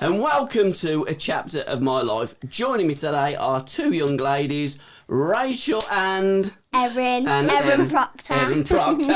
And welcome to a chapter of my life. Joining me today are two young ladies, Rachel and... Erin Proctor. Erin Proctor.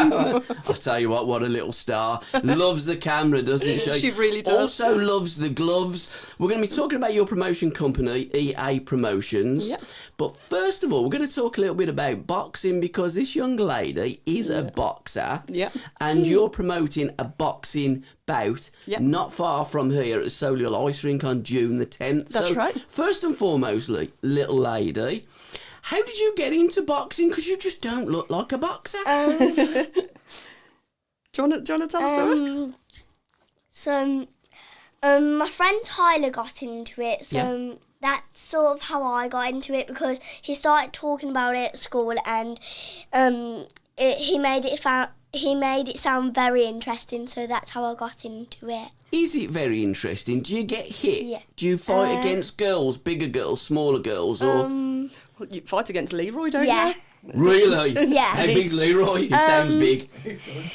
I'll tell you what a little star. Loves the camera, doesn't she? She really does. Also loves the gloves. We're going to be talking about your promotion company, EA Promotions. Yep. But first of all, we're going to talk a little bit about boxing because this young lady is a boxer. Yep. And you're promoting a boxing bout Yep. not far from here at the Solihull Ice Rink on June the 10th. That's right. First and foremostly, little lady, how did you get into boxing? Because you just don't look like a boxer. Do you want to tell a story? My friend Tyler got into it, Yeah. that's sort of how I got into it because he started talking about it at school and he made it sound very interesting, so that's how I got into it. Is it very interesting? Do you get hit? Yeah. Do you fight against girls, bigger girls, smaller girls, or Well, you fight against Leroy, don't Yeah. you? really? Yeah. How big's Leroy? He sounds big.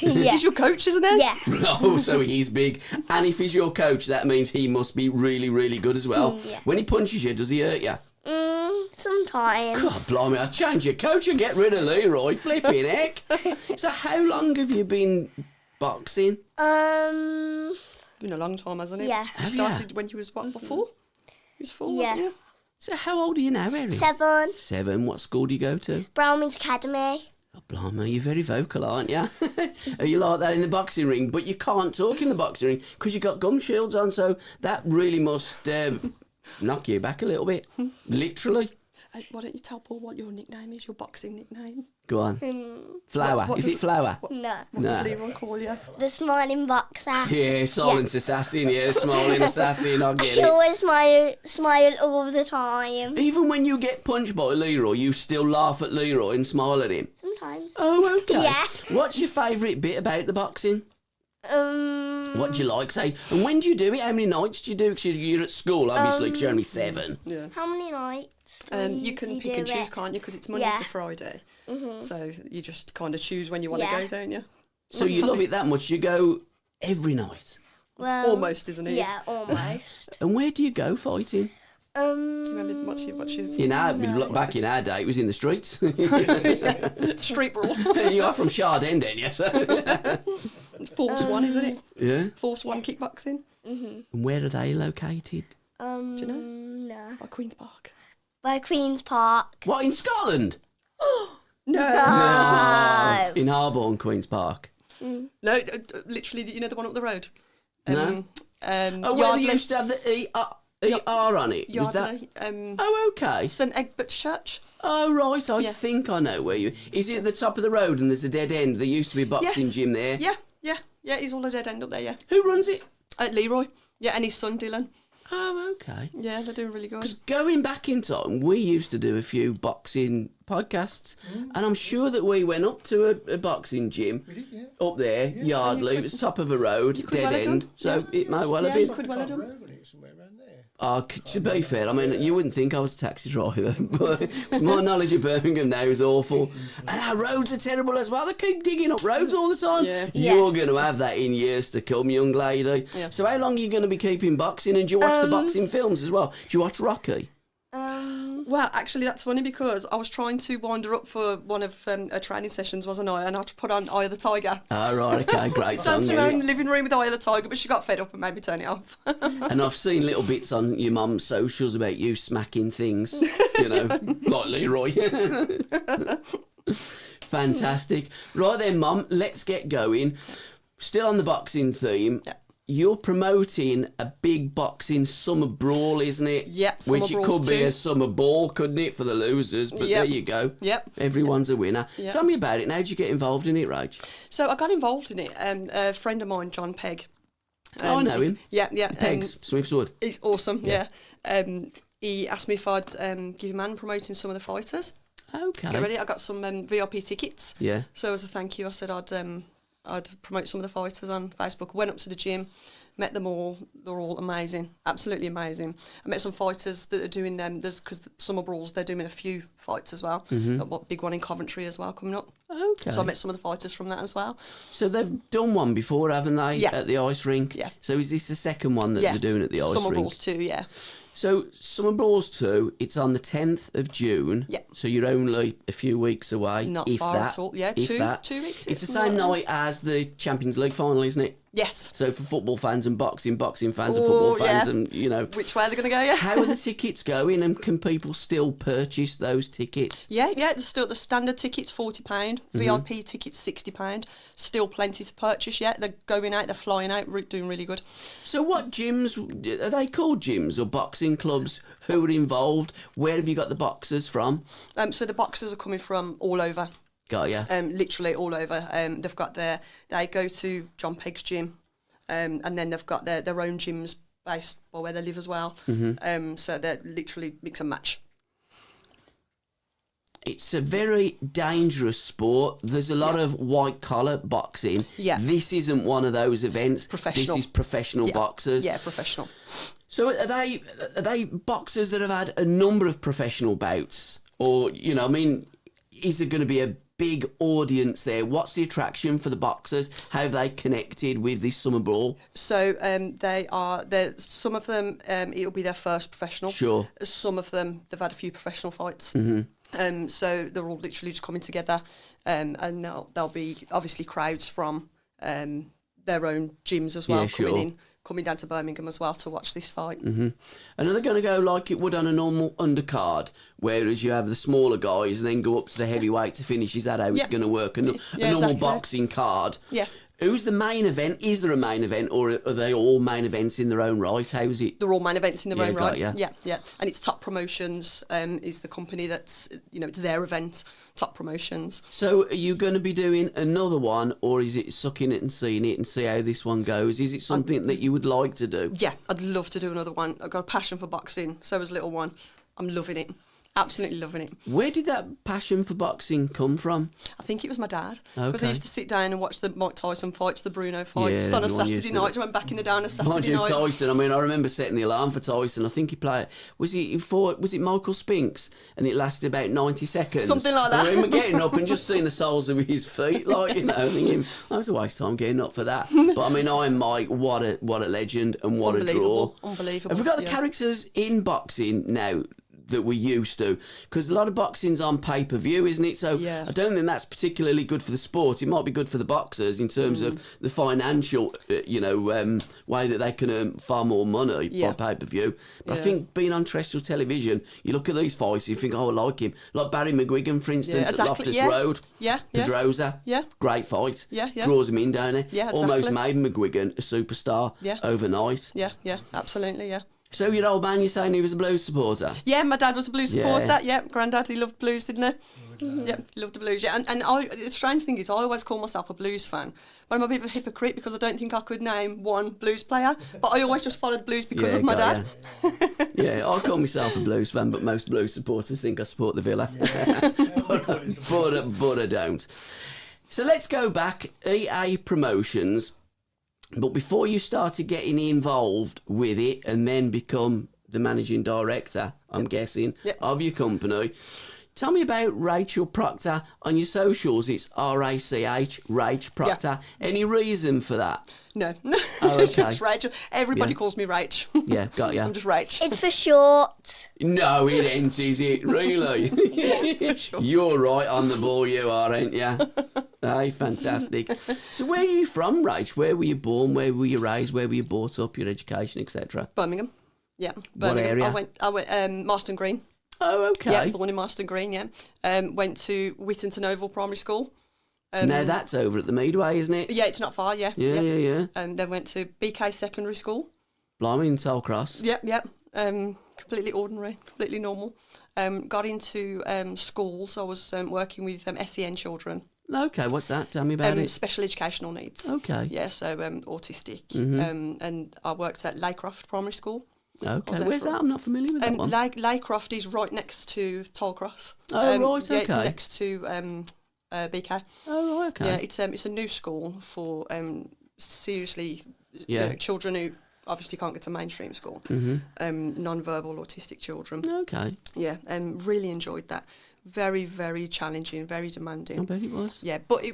Yeah. He's your coach, isn't he? Yeah. Oh, so he's big. And if he's your coach, that means he must be really, really good as well. Yeah. When he punches you, does he hurt you? Sometimes. God, blimey, I'll change your coach and get rid of Leroy. Flipping heck. So how long have you been boxing? Been a long time, hasn't it? Yeah. You Have started when you was what, before? You was 4, Yeah. wasn't you? So how old are you now, Erin? 7. 7. What school do you go to? Brownman's Academy. Oh, blimey, you're very vocal, aren't you? Are you like that in the boxing ring? But you can't talk in the boxing ring because you've got gum shields on, so that really must knock you back a little bit. Literally. Why don't you tell Paul what your nickname is, your boxing nickname? Go on. Flower. What Is does- it Flower? No. What No. does Leroy call you? The smiling boxer. Yeah, silent assassin, yeah, smiling assassin, I get He it. always smile all the time. Even when you get punched by Leroy, you still laugh at Leroy and smile at him. Sometimes. Oh, okay. Yeah. What's your favourite bit about the boxing? What do you like, say? And when do you do it? How many nights do you do? Because you're at school, obviously, because you're only 7. Yeah. How many nights? You can pick and do choose, it? can't you? Because it's Monday Yeah. to Friday. So you just kind of choose when you want to Yeah. go, don't you? So you love it that much, you go every night. Well, Almost, isn't it? Yeah, almost. And where do you go fighting? Do you remember what she's... Back in our day, it was in the streets. Street brawl. You are from Shardend, then, yes? Force 1, isn't it? Yeah. Force 1 kickboxing. And where are they located? Do you know? No. By Queen's Park. By Queen's Park. What, in Scotland? No. Oh. In Harborne, Queen's Park. No, literally, you know the one up the road? No. Oh, where they Yardley. used to have the ER on it. Was that... Yardley. Oh, okay. St Egbert's Church. Oh, right. I Yeah. think I know where you... Is it at the top of the road and there's a dead end? There used to be a boxing Yes. gym there. Yeah, he's all a dead end up there, yeah. Who runs it? Leroy. Yeah, and his son, Dylan. Oh, okay. Yeah, they're doing really good. Because going back in time, we used to do a few boxing podcasts, and I'm sure that we went up to a boxing gym up there, Yardley. It was top of a road, could dead well have end, done. so it may well have Yeah, been. you could well have done. To be fair, I mean, you wouldn't think I was a taxi driver, but my knowledge of Birmingham now is awful. And our roads are terrible as well. They keep digging up roads all the time. Yeah. You're going to have that in years to come, young lady. Yeah. So how long are you going to be keeping boxing? And do you watch the boxing films as well? Do you watch Rocky? Well, actually, that's funny because I was trying to wind her up for one of her training sessions, wasn't I? And I had to put on Eye of the Tiger. Oh, right, okay, great song. Dancing isn't around it? in the living room with Eye of the Tiger, but she got fed up and made me turn it off. And I've seen little bits on your mum's socials about you smacking things, you know, like Leroy. Fantastic. Right then, Mum, let's get going. Still on the boxing theme. Yeah. You're promoting a big boxing summer brawl, isn't it? Yep, summer Which it brawls could be too. a summer ball, couldn't it, for the losers? But there Yep. you go. Yep. Everyone's a winner. Yep. Tell me about it. How did you get involved in it, Rach? So I got involved in it. A friend of mine, John Pegg. I know him. Yeah. Pegs, Smithswood. He's awesome, yeah. He asked me if I'd give him a hand promoting some of the fighters. Okay. Get ready, I got some VIP tickets. Yeah. So as a thank you, I said I'd promote some of the fighters on Facebook. Went up to the gym, Met them all. They're all amazing, absolutely amazing. I met some fighters that are doing them. Because Summer Brawls, they're doing a few fights as well. A big one in Coventry as well coming up. Okay. So I met some of the fighters from that as well. So they've done one before, haven't they? Yeah. At the ice rink. Yeah. So is this the second one that they're doing at the ice Summer rink? Brawls too, yeah. So Summer Brawls 2, it's on the 10th of June. Yeah. So you're only a few weeks away. Not if far that, at all. Yeah, if 2 weeks. It's the same night as the Champions League final, isn't it? Yes. So for football fans and boxing fans and football fans and, you know. Which way they're going to go, yeah. How are the tickets going, and can people still purchase those tickets? Yeah, there's still the standard tickets, £40, VIP tickets, £60. Still plenty to purchase yet. They're going out, they're flying out, doing really good. So what gyms, are they called gyms or boxing clubs? Who are involved? Where have you got the boxers from? So the boxers are coming from all over. Got ya. Literally all over. They've got they go to John Pegg's gym, and then they've got their own gyms based by where they live as well. So they're literally mix and match. It's a very dangerous sport. There's a lot of white-collar boxing. Yeah. This isn't one of those events. Professional. This is professional boxers. Yeah, professional. So are they boxers that have had a number of professional bouts? Or, you know, I mean, is there going to be a big audience there? What's the attraction for the boxers? How have they connected with this Summer Brawl? So some of them, it'll be their first professional. Sure. Some of them, they've had a few professional fights. So they're all literally just coming together, and there'll be obviously crowds from their own gyms as well coming down to Birmingham as well to watch this fight. And are they going to go like it would on a normal undercard, whereas you have the smaller guys and then go up to the heavyweight to finish? Is that how it's going to work? A normal exactly. boxing card? Yeah. Who's the main event? Is there a main event, or are they all main events in their own right? How's it? They're all main events in their own right. Ya. Yeah. And it's Top Promotions is the company that's, it's their event, Top Promotions. So are you going to be doing another one, or is it sucking it and seeing it and see how this one goes? Is it something that you would like to do? Yeah, I'd love to do another one. I've got a passion for boxing, so as a little one. I'm loving it. Absolutely loving it. Where did that passion for boxing come from? I think it was my dad. Because Okay. I used to sit down and watch the Mike Tyson fights, the Bruno fights Yeah, on a everyone used Saturday to. night. I went back in the day on a Mind Saturday you, night. Tyson, I mean, I remember setting the alarm for Tyson. I think he played, was it Michael Spinks? And it lasted about 90 seconds. Something like that. I remember getting up and just seeing the soles of his feet, thinking, that was a waste of time getting up for that. But I mean, I'm Mike, what a legend and what a draw. Unbelievable. Have we got the characters in boxing now that we're used to? Because a lot of boxing's on pay-per-view, isn't it? So Yeah. I don't think that's particularly good for the sport. It might be good for the boxers in terms of the financial, way that they can earn far more money by pay-per-view. But I think being on terrestrial television, you look at these fights, you think, I like him. Like Barry McGuigan, for instance, at Loftus Road. Yeah. Pedrosa. Yeah. Great fight. Yeah. Draws him in, don't he? Yeah, Almost exactly. made McGuigan a superstar overnight. Yeah, absolutely, yeah. So your old man, you're saying he was a Blues supporter? Yeah, my dad was a blues supporter. Yeah. Yeah, granddad, he loved blues, didn't he? Yeah, he loved the blues. Yeah, and the strange thing is, I always call myself a blues fan. But I'm a bit of a hypocrite because I don't think I could name one blues player. But I always just followed blues because of my dad. Yeah, I call myself a blues fan, but most blues supporters think I support the Villa. but I don't. So let's go back. EA Promotions. But before you started getting involved with it and then become the managing director, I'm guessing, of your company, tell me about Rachel Proctor. On your socials, it's RACH, Rach Proctor. Yeah. Any reason for that? No. Oh, okay. Just Rachel. Everybody calls me Rach. Yeah, got ya. I'm just Rach. It's for short. No, it ain't, is it? Really? You're right on the ball, you are, ain't you? Hey, fantastic. So where are you from, Rach? Where were you born? Where were you raised? Where were you brought up? Your education, etc. Birmingham. Yeah. What Birmingham. area? I went Marston Green. Oh, okay. Yeah, born in Marston Green, yeah. Went to Whittington Oval Primary School. Now that's over at the Meadway, isn't it? Yeah, it's not far, yeah. Yeah. Then went to BK Secondary School. Blimey, in Salcross. Yep. Completely ordinary, completely normal. Got into schools. I was working with SEN children. Okay, what's that? Tell me about it. Special educational needs. Okay. Yeah, so autistic. And I worked at Laycroft Primary School. Okay, where's that? I'm not familiar with that one. Laycroft is right next to Tollcross. Oh, right, okay. Yeah, it's next to BK. Oh, right, okay. Yeah, it's a new school for seriously Yeah. You know, children who obviously can't get to mainstream school, non-verbal autistic children. Okay. Yeah, really enjoyed that. Very, very challenging, very demanding. I bet it was. Yeah, but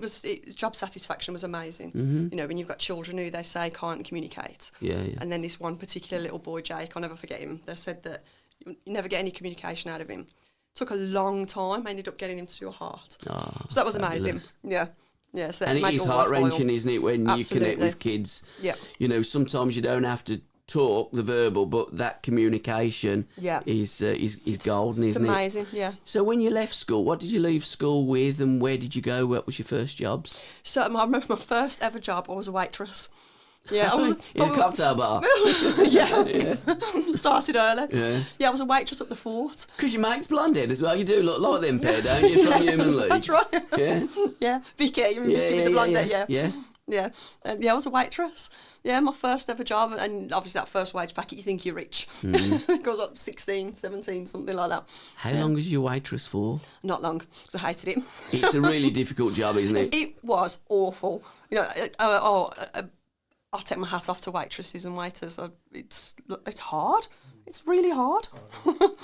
job satisfaction was amazing. You know, when you've got children who they say can't communicate. Yeah, yeah. And then this one particular little boy, Jake, I'll never forget him. They said that you never get any communication out of him. Took a long time. I ended up getting him to do a heart. Oh, so that was fabulous. amazing. Yeah. Yeah, so And it is heart-wrenching, isn't it, when you connect with kids? Yeah. You know, sometimes you don't have to talk the verbal, but that communication is golden, isn't it? It's amazing, yeah. So when you left school, what did you leave school with, and where did you go? What was your first jobs? So I remember my first ever job, I was a waitress. Yeah, I was in a cocktail bar. yeah. Started early. Yeah, I was a waitress up the fort. Because your mate's blonde-head as well. You do look like them pair, don't you, from Human League? That's right. Yeah. Yeah, Vicky with the blonde hair, Yeah. Yeah, I was a waitress. Yeah, my first ever job, and obviously that first wage packet, you think you're rich. It goes up 16, 17, something like that. How long was you waitress for? Not long, because I hated it. It's a really difficult job, isn't it? It was awful. You know, I'll take my hat off to waitresses and waiters. It's hard. It's really hard.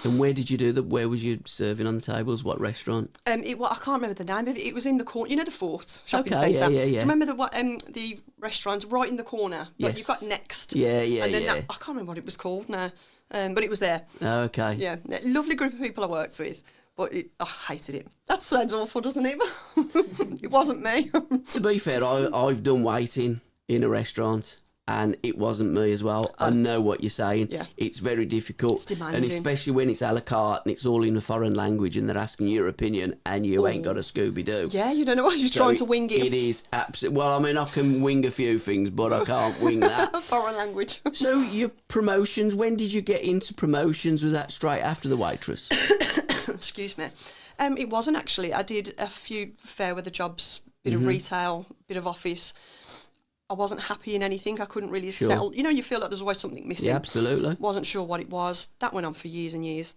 And where did you do that? Where was you serving on the tables? What restaurant? I can't remember the name of it. It was in the corner. You know the Fort shopping Okay, centre. yeah. Do you remember the restaurant right in the corner? Yes. You've got Next. Yeah. And then I can't remember what it was called now, but it was there. Okay. Yeah, lovely group of people I worked with. But I hated it. That sounds awful, doesn't it? It wasn't me. To be fair, I've done waiting in a restaurant, and it wasn't me as well. I know what you're saying. Yeah. It's very difficult. It's demanding. And especially when it's a la carte and it's all in a foreign language and they're asking your opinion and you ain't got a Scooby-Doo. Yeah, you don't know what you're trying to wing it. It is absolutely... Well, I mean, I can wing a few things, but I can't wing that. Foreign language. So your promotions, when did you get into promotions? Was that straight after the waitress? Excuse me. It wasn't actually. I did a few fair weather jobs, bit of retail, bit of office. I wasn't happy in anything. I couldn't really settle. You know, you feel like there's always something missing. Yeah, absolutely. Wasn't sure what it was. That went on for years and years.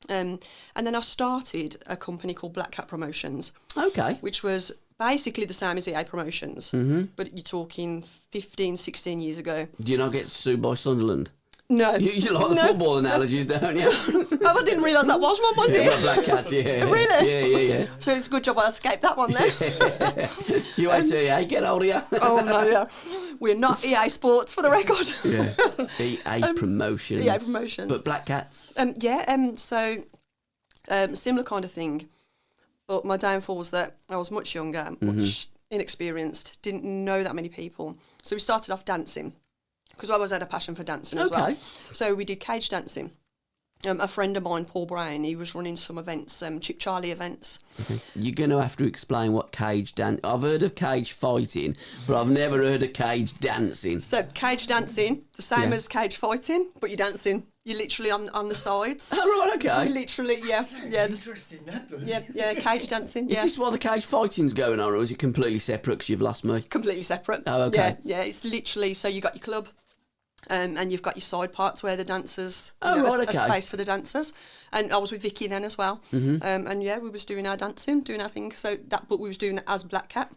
And then I started a company called Black Cat Promotions. Okay. Which was basically the same as EA Promotions. But you're talking 15, 16 years ago. Do you not get sued by Sunderland? No. You like the football analogies, don't you? I didn't realise that was one, was it? Yeah, Black Cat, yeah. Really? Yeah. So it's a good job I escaped that one then. You ain't EA, get hold of you. Oh, no, yeah. We're not EA Sports, for the record. Yeah. EA Promotions. EA Promotions. But Black Cats? So similar kind of thing. But my downfall was that I was much younger, much inexperienced, didn't know that many people. So we started off dancing. Because I always had a passion for dancing as well. So we did cage dancing. A friend of mine, Paul Brown, he was running some events, Chip Charlie events. You're going to have to explain what cage dance... I've heard of cage fighting, but I've never heard of cage dancing. So cage dancing, the same as cage fighting, but you're dancing. You're literally on the sides. Oh, right, okay. Literally, yeah. Interesting, that does. Yeah, cage dancing, Is this why the cage fighting's going on, or is it completely separate because you've lost me? Completely separate. Oh, okay. Yeah, it's literally, so you got your club, and you've got your side parts where the dancers, right, a space for the dancers. And I was with Vicky then as well. And we was doing our dancing, doing our thing. But we was doing it as Black Cat.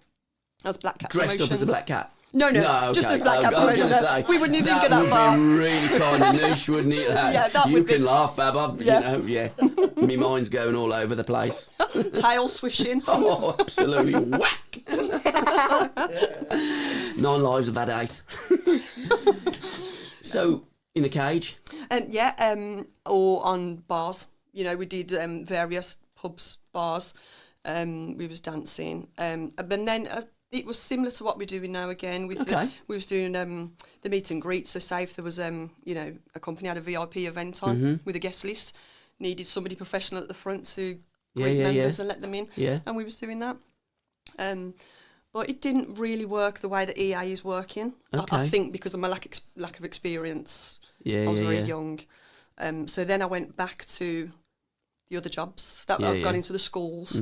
As Black Cat Dressed Promotions. up as a Black Cat? No, okay. just as Black Cat I was Promotions. gonna say, We wouldn't even think of that far. That would be really kind of niche, wouldn't it? That would you be. can laugh, Bab. My mind's going all over the place. Tail swishing. Oh, absolutely. Whack! 9 lives, I've had 8. So, in the cage? Or on bars. You know, we did various pubs, bars. We was dancing. But then it was similar to what we're doing now again. We was doing the meet and greet. So say if there was, a company had a VIP event on with a guest list, needed somebody professional at the front to greet members and let them in. Yeah. And we was doing that. But it didn't really work the way that EA is working. Okay. I think because of my lack of experience. Yeah, I was very young. So then I went back to the other jobs that I've gone into the schools.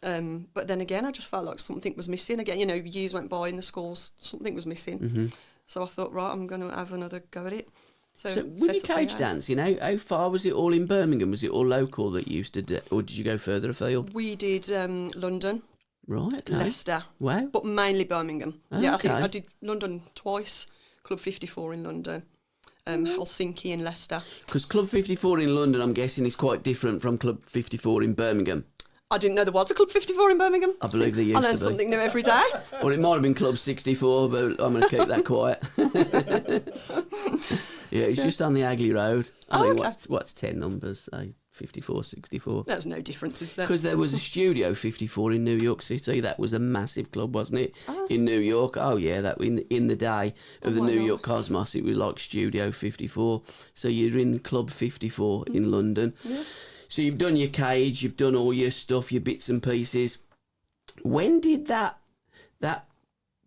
But then again, I just felt like something was missing. Again, years went by in the schools, something was missing. So I thought, right, I'm going to have another go at it. So with your cage dancing, how far was it all in Birmingham? Was it all local that you used to do, or did you go further afield? We did London. Right, okay. Leicester. Wow. But mainly Birmingham. Oh, yeah, I okay. think I did London twice. Club 54 in London, Helsinki and Leicester. Because Club 54 in London, I'm guessing, is quite different from Club 54 in Birmingham. I didn't know there was a Club 54 in Birmingham. I believe there used to be. I learn something new every day. Or it might have been Club 64, but I'm going to keep that quiet. Yeah, it's just on the Agley Road. I mean, okay. what's 10 numbers? 54, 64. There's no difference, is there? Because there was a Studio 54 in New York City. That was a massive club, wasn't it? In New York. Oh, yeah, that in the day of the New York Cosmos, it was like Studio 54. So you're in Club 54 in London. Yeah. So you've done your cage, you've done all your stuff, your bits and pieces. When did that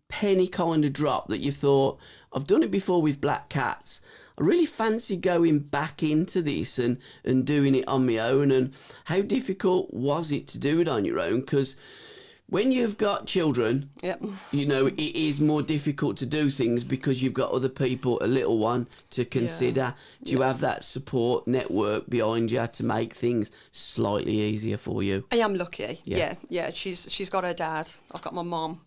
penny kind of drop that you thought, I've done it before with Black Cats, I really fancy going back into this and doing it on my own? And how difficult was it to do it on your own? Because when you've got children, Yep. you know, it is more difficult to do things because you've got other people, a little one, to consider. Do you have that support network behind you to make things slightly easier for you? I am lucky. Yeah. Yeah. She's got her dad. I've got my mum.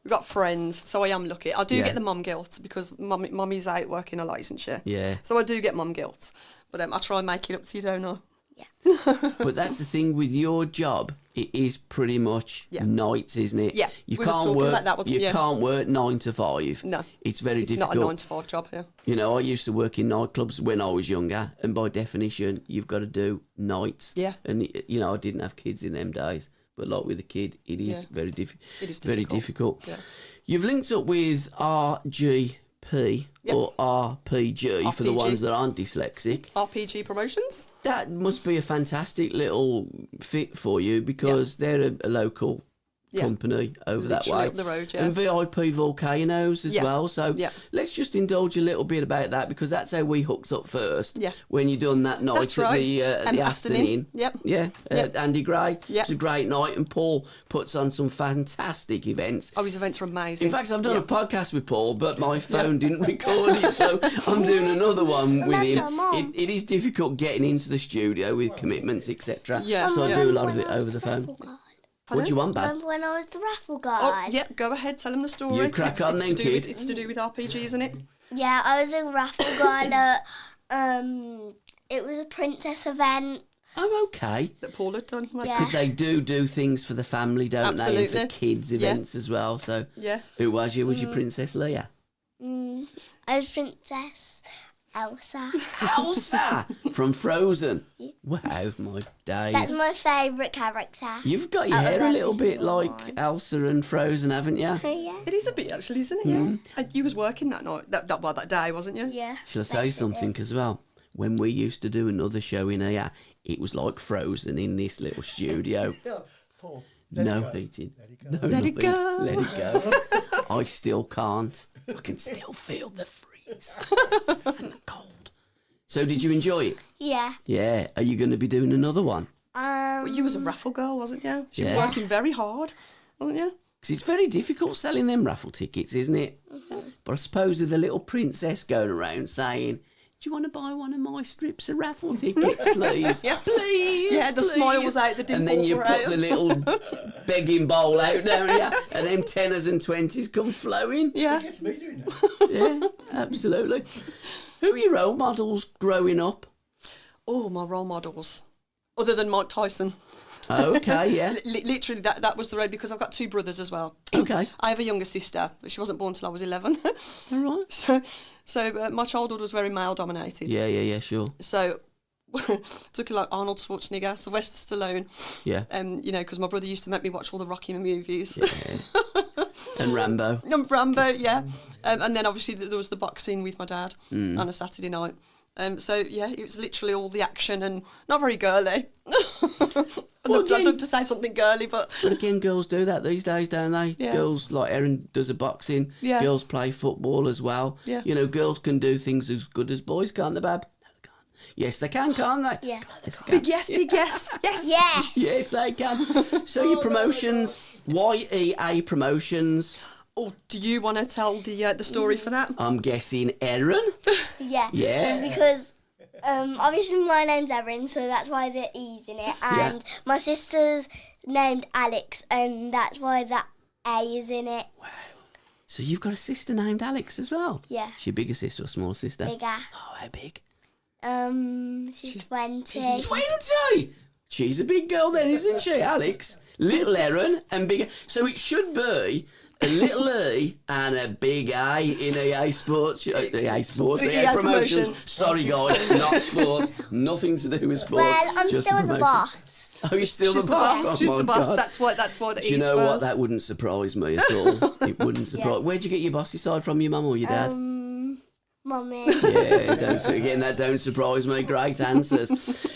We've got friends, so I am lucky. I do get the mum guilt because mummy's out working a licensure. Yeah. So I do get mum guilt. But I try and make it up to you, don't I? Yeah. But that's the thing with your job. It is pretty much nights, isn't it? Yeah, You we was can't talking work. about that, wasn't You we? Yeah. can't work 9 to 5. No. It's very It's difficult. not a 9 to 5 job here. You know, I used to work in nightclubs when I was younger, and by definition, you've got to do nights. Yeah. And you know, I didn't have kids in them days, but like with a kid, it is very It is very difficult. difficult. Yeah. You've linked up with RGP or RPG for the RPG. ones that aren't dyslexic. RPG promotions? That must be a fantastic little fit for you because they're a local company over that Literally way. up the road, And VIP Volcanoes as well. So let's just indulge a little bit about that because that's how we hooked up first. Yeah. When you done that night That's at right. the Aston Aston Inn. Inn. Yep. Yeah. Yep. Andy Gray. Yep. It's a great night, and Paul puts on some fantastic events. Oh, his events are amazing. In fact, I've done a podcast with Paul, but my phone didn't record it, so I'm doing another one with him. Mum. It is difficult getting into the studio with commitments, etc. Yeah. So I Yeah. do a lot of it over the phone. What do you want, Bab? Remember when I was the raffle guy? Oh, yep, go ahead, tell him the story. You crack 'cause on it's then, to do with- kid. It's to do with RPG, isn't it? Yeah, I was a raffle guy at, it was a princess event. Oh, okay. That Paul had done. Like, Yeah. Because they do things for the family, don't they? And Absolutely. for kids' events as well. So Yeah. who was you? Was you Princess Leia? I was Princess Elsa. Elsa from Frozen. Wow, my days. That's my favourite character. You've got your Out of hair a little every bit like Elsa and Frozen, haven't you? Yeah. It is a bit, actually, isn't it? Yeah. You was working that night, that day, wasn't you? Yeah. Shall I say something as well? When we used to do another show in here, it was like Frozen in this little studio. Paul, No heating. No Let it nothing. go. Let it go. I still can't. I can still feel the freeze and the cold. So did you enjoy it? Yeah. Yeah. Are you going to be doing another one? Well, you was a raffle girl, wasn't you? She was Yeah. working very hard, wasn't you? Because it's very difficult selling them raffle tickets, isn't it? But I suppose with a little princess going around saying, do you want to buy one of my strips of raffle tickets, please? Yeah. Please. Yeah, the please. smile was out, the And then dimples you were put out. the little begging bowl out, don't you? And them 10s and 20s come flowing. Yeah. It's me doing that. Yeah, absolutely. Who are your role models growing up? Oh, my role models. Other than Mike Tyson. Okay, yeah. Literally, that was the road because I've got 2 brothers as well. Okay. I have a younger sister, but she wasn't born till I was 11. All right. So my childhood was very male dominated. Yeah, sure. So took like Arnold Schwarzenegger, Sylvester Stallone, Yeah. you know, because my brother used to make me watch all the Rocky movies. Yeah. And Rambo. And Rambo, yeah. And then obviously there was the boxing with my dad on a Saturday night. So yeah, it was literally all the action and not very girly. I'd love to say something girly, but But again, girls do that these days, don't they? Yeah. Girls, like Erin does a boxing. Yeah. Girls play football as well. Yeah. You know, girls can do things as good as boys, can't they, Bab? No, they can't. Yes, they can, can't they? Yeah. Yes, they can. big yes, big yes, yes. Yes. Yes, they can. So your promotions, YEA promotions. Oh, do you want to tell the story for that? I'm guessing Erin. Yeah. Yeah. Because obviously my name's Erin, so that's why the E's in it. And my sister's named Alex, and that's why that A is in it. Wow. So you've got a sister named Alex as well? Yeah. Is she a bigger sister or smaller sister? Bigger. Oh, how big? She's 20. 20! She's a big girl then, isn't she, Alex? Little Erin and bigger. So it should be a little E and a big A in EA Sports. EA Promotions. Sorry, guys, not sports. Nothing to do with sports. Well, I'm just still the promotions. boss. Oh, you're still She's the boss? boss. Oh, She's my the boss. God. That's what it Do is. you know what? first. That wouldn't surprise me at all. It wouldn't surprise. Yeah. Where'd you get your bossy side from? Your mum or your dad? Mummy. Yeah, that don't surprise me. Great answers.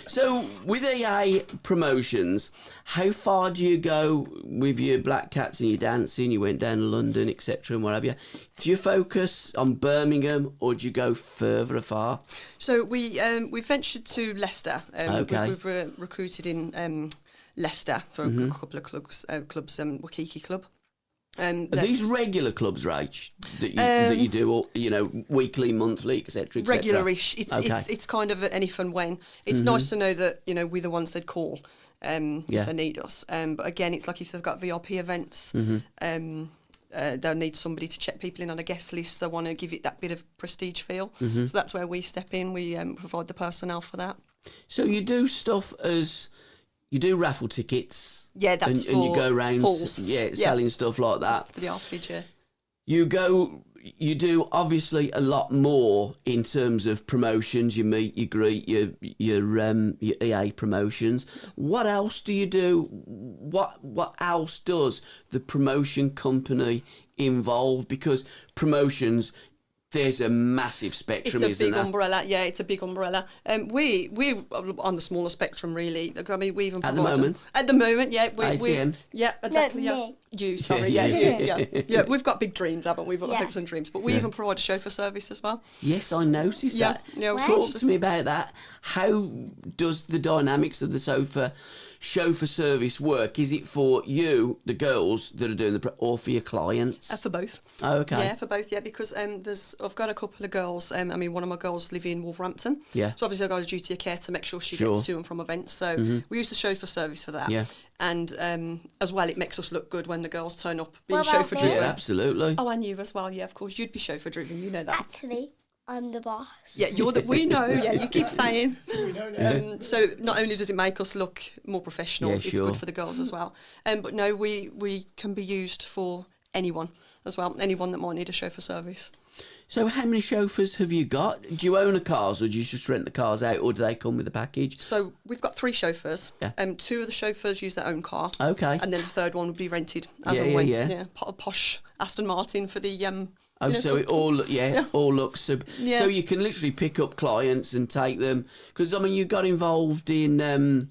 So, with EA Promotions, how far do you go with your Black Cats and your dancing? You went down to London, etc., and what have you. Do you focus on Birmingham, or do you go further afar? So we ventured to Leicester. Okay. We've recruited in Leicester for a couple of clubs, Wakiki Club. Are these regular clubs, Rach, that you do, or, weekly, monthly, etc., etc.? Regularish. Okay. It's kind of an if and when. It's nice to know that we're the ones they'd call if they need us. But again, it's like if they've got VIP events, they'll need somebody to check people in on a guest list. They want to give it that bit of prestige feel. So that's where we step in. We provide the personnel for that. So you do stuff as you do raffle tickets. Yeah, that's and you for go around, pools. selling stuff like that. For the RPG. You do obviously a lot more in terms of promotions. You meet, you greet, your EA promotions. What else do you do? What else does the promotion company involve? Because promotions, there's a massive spectrum, It's a big there? umbrella. Yeah, it's a big umbrella. We're on the smaller spectrum, really. I mean, we even At the provide moment? At the moment, yeah. ATM? Yeah, exactly. No, Yeah. me. You, sorry. Yeah, Yeah. We've got big dreams, haven't we? We've got Yeah. hopes and dreams. But we even provide a chauffeur service as well. Yes, I noticed Yeah, that. yeah, Talk to me about that. How does the dynamics of the chauffeur service work? Is it for you, the girls that are doing or for your clients? For both. Oh, okay. Yeah, for both. Yeah, because I've got a couple of girls. I mean, one of my girls live in Wolverhampton. Yeah. So obviously I've got a duty of care to make sure she Sure. gets to and from events. So we use the chauffeur service for that. Yeah. And as well, it makes us look good when the girls turn up being What about chauffeur me? Yeah, driven. absolutely. Oh, and you as well. Yeah, of course. You'd be chauffeur driven. You know that. Actually, I'm the boss. Yeah, we know. Yeah, you keep saying. We know now. So not only does it make us look more professional, Yeah, it's sure. good for the girls as well. But no, we can be used for anyone as well. Anyone that might need a chauffeur service. So how many chauffeurs have you got? Do you own the cars, or do you just rent the cars out, or do they come with a package? So we've got 3 chauffeurs. Yeah. 2 of the chauffeurs use their own car. Okay. And then the third one would be rented as Yeah, and when. yeah. Posh Aston Martin for the Oh, so it all all looks Yeah. so you can literally pick up clients and take them, because I mean you got involved in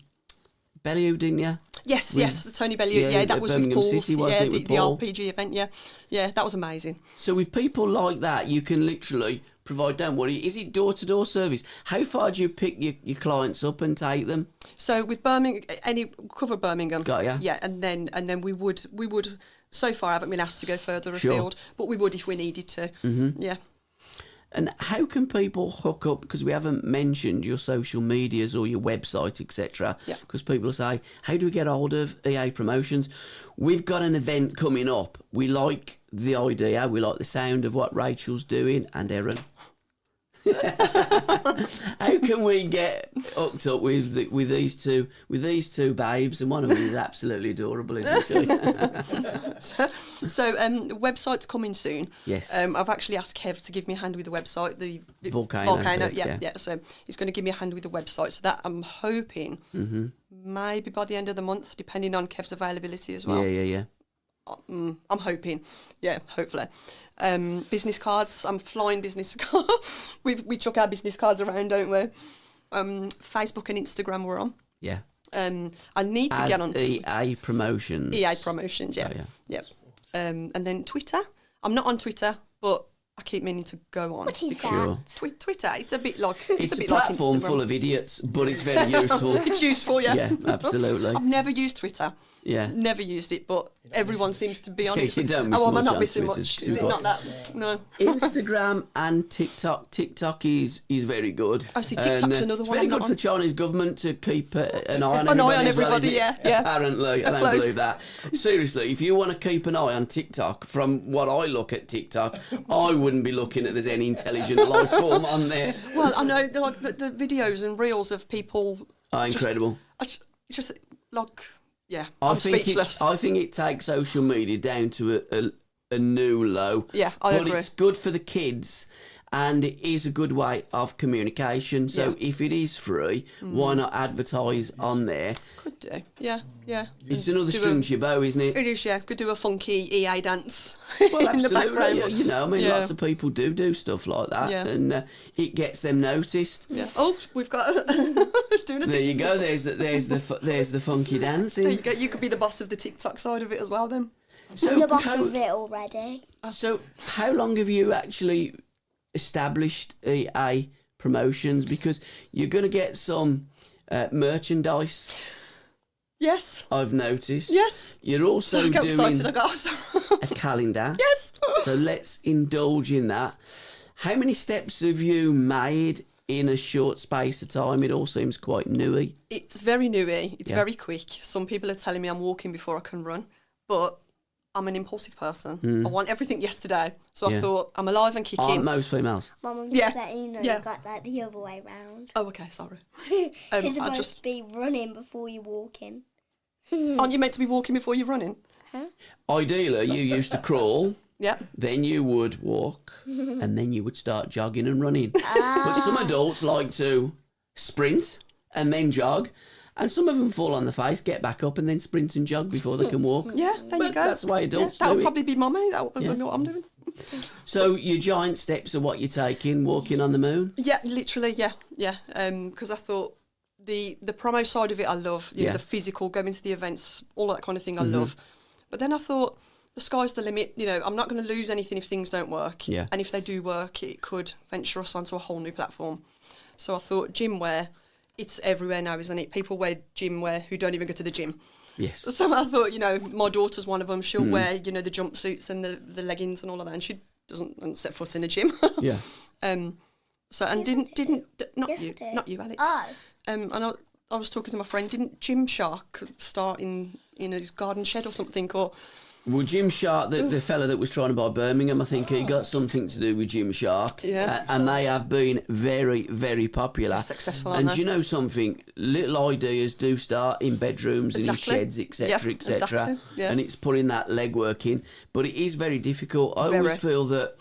Bellew, didn't you? Yes, the Tony Bellew. Yeah, Yeah, that at was Birmingham with Paul's. City, wasn't yeah, it, with the Paul? RPG event. Yeah, that was amazing. So with people like that, you can literally provide. Don't worry, is it door-to-door service? How far do you pick your clients up and take them? So with Birmingham, cover Birmingham. Got ya. Yeah, and then we would. So far, I haven't been asked to go further Sure. afield, but we would if we needed to. Yeah. And how can people hook up? Because we haven't mentioned your social medias or your website, etc. Yeah. Because people say, how do we get hold of EA Promotions? We've got an event coming up. We like the idea. We like the sound of what Rachel's doing and Erin. How can we get hooked up with these two babes? And one of them is absolutely adorable, isn't she? So the website's coming soon. Yes. I've actually asked Kev to give me a hand with the website. The Volcano, Yeah. yeah. So he's going to give me a hand with the website. So that I'm hoping maybe by the end of the month, depending on Kev's availability as well. Yeah. I'm hoping. Yeah, hopefully. Business cards. I'm flying business cards. we chuck our business cards around, don't we? Facebook and Instagram we're on. Yeah. I need to As get on EA Promotions. EA Promotions, yeah. Oh, yeah. Yeah. And then Twitter. I'm not on Twitter, but I keep meaning to go on. What is Sure. that? Twitter. It's a bit like It's a bit like platform Instagram. full of idiots, but it's very useful. It's useful, yeah. Yeah, absolutely. I've never used Twitter. Yeah. Never used it, but everyone seems to be on it. You don't miss am I much not on missing Twitter. much? It's Is it good. not that? No. Instagram and TikTok. TikTok is very good. Oh, see, TikTok's another it's one very I'm good not for on. Chinese government to keep an eye on An eye everybody. on as well, everybody, isn't it? yeah. Apparently, I don't Close. believe that. Seriously, if you want to keep an eye on TikTok, from what I look at TikTok, I wouldn't be looking at there's any intelligent life form on there. Well, I know the videos and reels of people. Oh, incredible. Just like, yeah, I I'm think speechless. I think it takes social media down to a new low. Yeah, I but agree. it's good for the kids, and it is a good way of communication. So if it is free, why not advertise on there? Could do. Yeah. It's another Do string to your bow, isn't it? It is, yeah. Could do a funky EA dance Well, in the absolutely. background. You know, I mean, Yeah. lots of people do stuff like that, Yeah. and it gets them noticed. Yeah. Oh, we've got. It's doing a There you TikTok. go. There's the funky dancing. There you go. You could be the boss of the TikTok side of it as well, then. So, The boss of it already. So, how long have you actually established EA promotions? Because you're going to get some merchandise, Yes. I've noticed. Yes. You're also Look how doing excited I got. a calendar. Yes. So let's indulge in that. How many steps have you made in a short space of time? It all seems quite newy. It's very newy. It's Yeah. very quick. Some people are telling me I'm walking before I can run, but I'm an impulsive person. I want everything yesterday. So Yeah. I thought, I'm alive and kicking. Aren't most females? Mum, I'm Yeah. just letting you know Yeah. you got that the other way round. Oh, okay, sorry. You're I supposed just to be running before you're walking. aren't you meant to be walking before you're running? Ideally, you used to crawl, Yeah. then you would walk, and then you would start jogging and running. But some adults like to sprint and then jog, and some of them fall on the face, get back up, and then sprint and jog before they can walk. Yeah, there you But go. that's the way adults That'll do it. probably be mummy. That'll be what I'm doing. So your giant steps are what you're taking, walking on the moon? Yeah, literally, yeah. Because I thought the promo side of it I love, you Yeah. know, the physical, going to the events, all that kind of thing I love. But then I thought, the sky's the limit. You know, I'm not going to lose anything if things don't work. Yeah. And if they do work, it could venture us onto a whole new platform. So I thought gym wear, it's everywhere now, isn't it? People wear gym wear who don't even go to the gym. Yes. So I thought, you know, my daughter's one of them. She'll wear, you know, the jumpsuits and the leggings and all of that, and she doesn't set foot in a gym. Yeah. So and not Yes, I you, did. not you, Alex. Oh. And I was talking to my friend. Didn't Gymshark start in his garden shed or something? Or Well, Jim Shark, the fella that was trying to buy Birmingham, I think he got something to do with Jim Shark. Yeah. And they have been very, very popular. They're successful, And aren't do you know something? Little ideas do start in bedrooms and in Exactly. sheds, etc., Yeah, etc. exactly. Yeah. And it's putting that legwork in. But it is very difficult. I always Very. feel that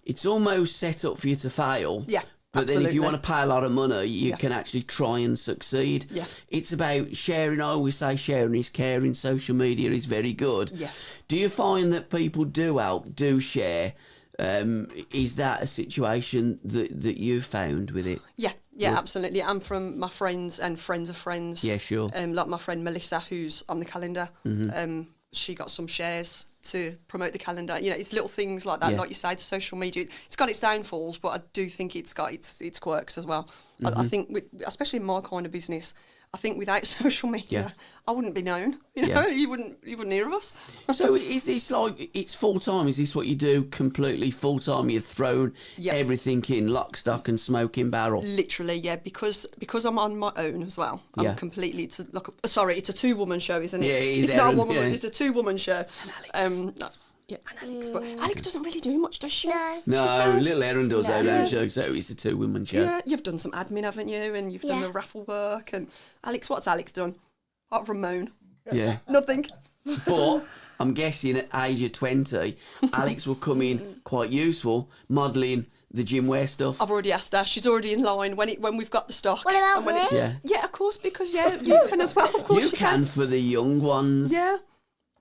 it's almost set up for you to fail. Yeah, But then if you absolutely. want to pay a lot of money, you Yeah. can actually try and succeed. Yeah. It's about sharing. I always say sharing is caring. Social media is very good. Yes. Do you find that people do help, do share? Is that a situation that you've found with it? Yeah, absolutely. I'm from my friends and friends of friends. Yeah, sure. Like my friend Melissa, who's on the calendar. Mm-hmm. She got some shares to promote the calendar. You know, it's little things like that. Yeah. Like you say, social media. It's got its downfalls, but I do think it's got its quirks as well. Mm-hmm. I think, especially in my kind of business, I think without social media, Yeah. I wouldn't be known. You know, Yeah. you wouldn't hear of us. So is this like, it's full time? Is this what you do completely full time? You've thrown Yep. everything in lock, stock and smoking barrel? Literally, yeah, because I'm on my own as well. I'm Yeah. completely. It's a 2-woman show, isn't it? Yeah, it is, It's not a Erin, woman. yeah. It's a 2-woman show. And Alex. Yeah, and Alex, but Alex doesn't really do much, does she? No, little Erin does No. her own show, so it's a 2-woman show. Yeah, you've done some admin, haven't you? And you've done Yeah. the raffle work. And Alex, what's Alex done? Apart from moan, Yeah. nothing. But I'm guessing at age of 20, Alex will come in quite useful, modelling the gym wear stuff. I've already asked her. She's already in line when we've got the stock. What about and when me? it's, Yeah. yeah, of course, because you can as well. Of course You can for the young ones. Yeah.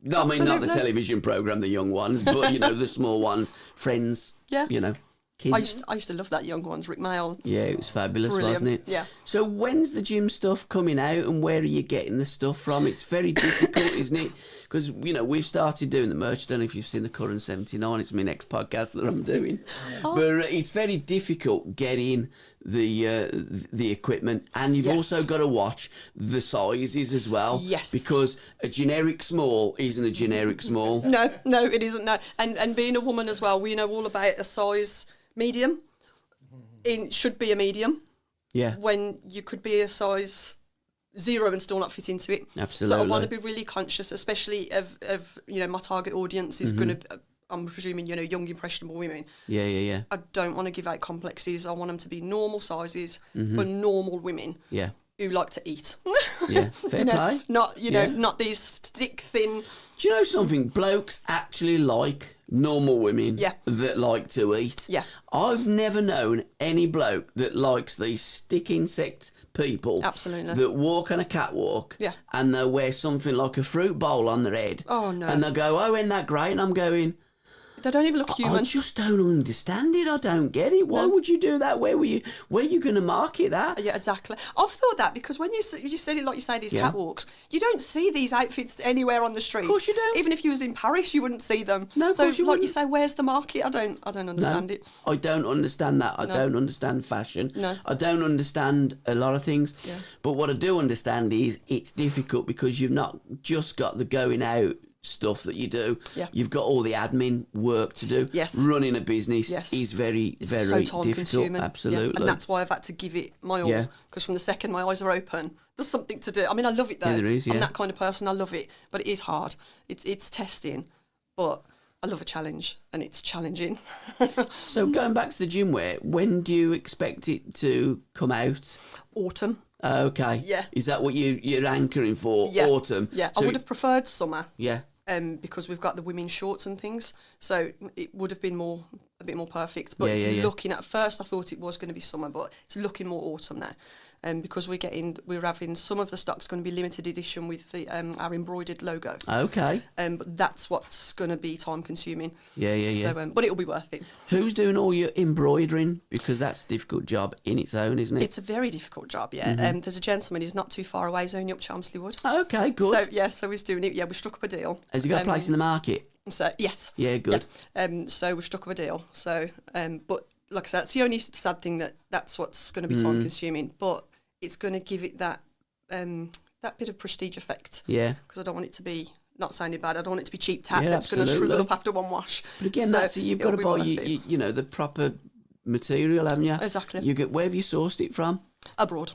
No, I mean, not the Absolutely. television programme, the young ones, but, you know, the small ones, friends, Yeah. you know, kids. I used to love that young ones, Rick Mail. Yeah, it was fabulous, Brilliant. wasn't it? Yeah. So when's the gym stuff coming out and where are you getting the stuff from? It's very difficult, isn't it? because, we've started doing the merch. I don't know if you've seen the Current 79. It's my next podcast that I'm doing. But it's very difficult getting the equipment, and you've also got to watch the sizes as well. Yes. Because a generic small isn't a generic small. No, it isn't. No, and being a woman as well, we know all about a size medium. It should be a medium. Yeah. When you could be a size 0 and still not fit into it. Absolutely. So I want to be really conscious, especially of my target audience is going to. I'm presuming, young, impressionable women. Yeah. I don't want to give out complexes. I want them to be normal sizes for normal women. Yeah. Who like to eat. Yeah, fair play. Not, not these stick thin. Do you know something? Blokes actually like normal women that like to eat. Yeah. I've never known any bloke that likes these stick insect people. Absolutely. That walk on a catwalk. Yeah. And they wear something like a fruit bowl on their head. Oh, no. And they go, oh, isn't that great? And I'm going, They don't even look human. I just don't understand it. I don't get it. Why would you do that? Where are you going to market that? Yeah, exactly. I've thought that because when you said it like you say, these catwalks, you don't see these outfits anywhere on the street. Of course you don't. Even if you was in Paris, you wouldn't see them. No, of so course you like wouldn't. you say, where's the market? I don't understand it. I don't understand that. I don't understand fashion. No. I don't understand a lot of things. Yeah. But what I do understand is it's difficult because you've not just got the going out stuff that you do. Yeah. You've got all the admin work to do. Yes. Running a business It's is very so difficult. time-consuming. Absolutely. Yeah. And that's why I've had to give it my all. Yeah. Because from the second my eyes are open, there's something to do. I mean, I love it though. Yeah, there is, I'm yeah. that kind of person. I love it, but it is hard. It's testing, but I love a challenge, and it's challenging. So going back to the gym wear, when do you expect it to come out? Autumn. Okay. Yeah. Is that what you're anchoring for? Yeah. Autumn? Yeah. So I would have preferred summer. Yeah. Because we've got the women's shorts and things, so it would have been a bit more perfect. But Yeah. looking at first, I thought it was going to be summer, but it's looking more autumn now. Because we're having some of the stock's going to be limited edition with the our embroidered logo. Okay. But that's what's going to be time consuming. Yeah. So, but it'll be worth it. Who's doing all your embroidering? Because that's a difficult job in its own, isn't it? It's a very difficult job, yeah. There's a gentleman, he's not too far away, he's only up Chelmsley Wood. Okay, good. So he's doing it. Yeah, we struck up a deal. Has he got a place in the market? So yes. Yeah, good. Yeah. So we've struck up a deal. So, but like I said, it's the only sad thing that's what's going to be time consuming. But it's going to give it that bit of prestige effect. Yeah. Because I don't want it to be, not sounding bad, I don't want it to be cheap tat Yeah, that's going to absolutely. shrivel up after one wash. But again, So that's it. You've got to it'll buy be worth it. you know the proper material, haven't you? Exactly. You get where have you sourced it from? Abroad.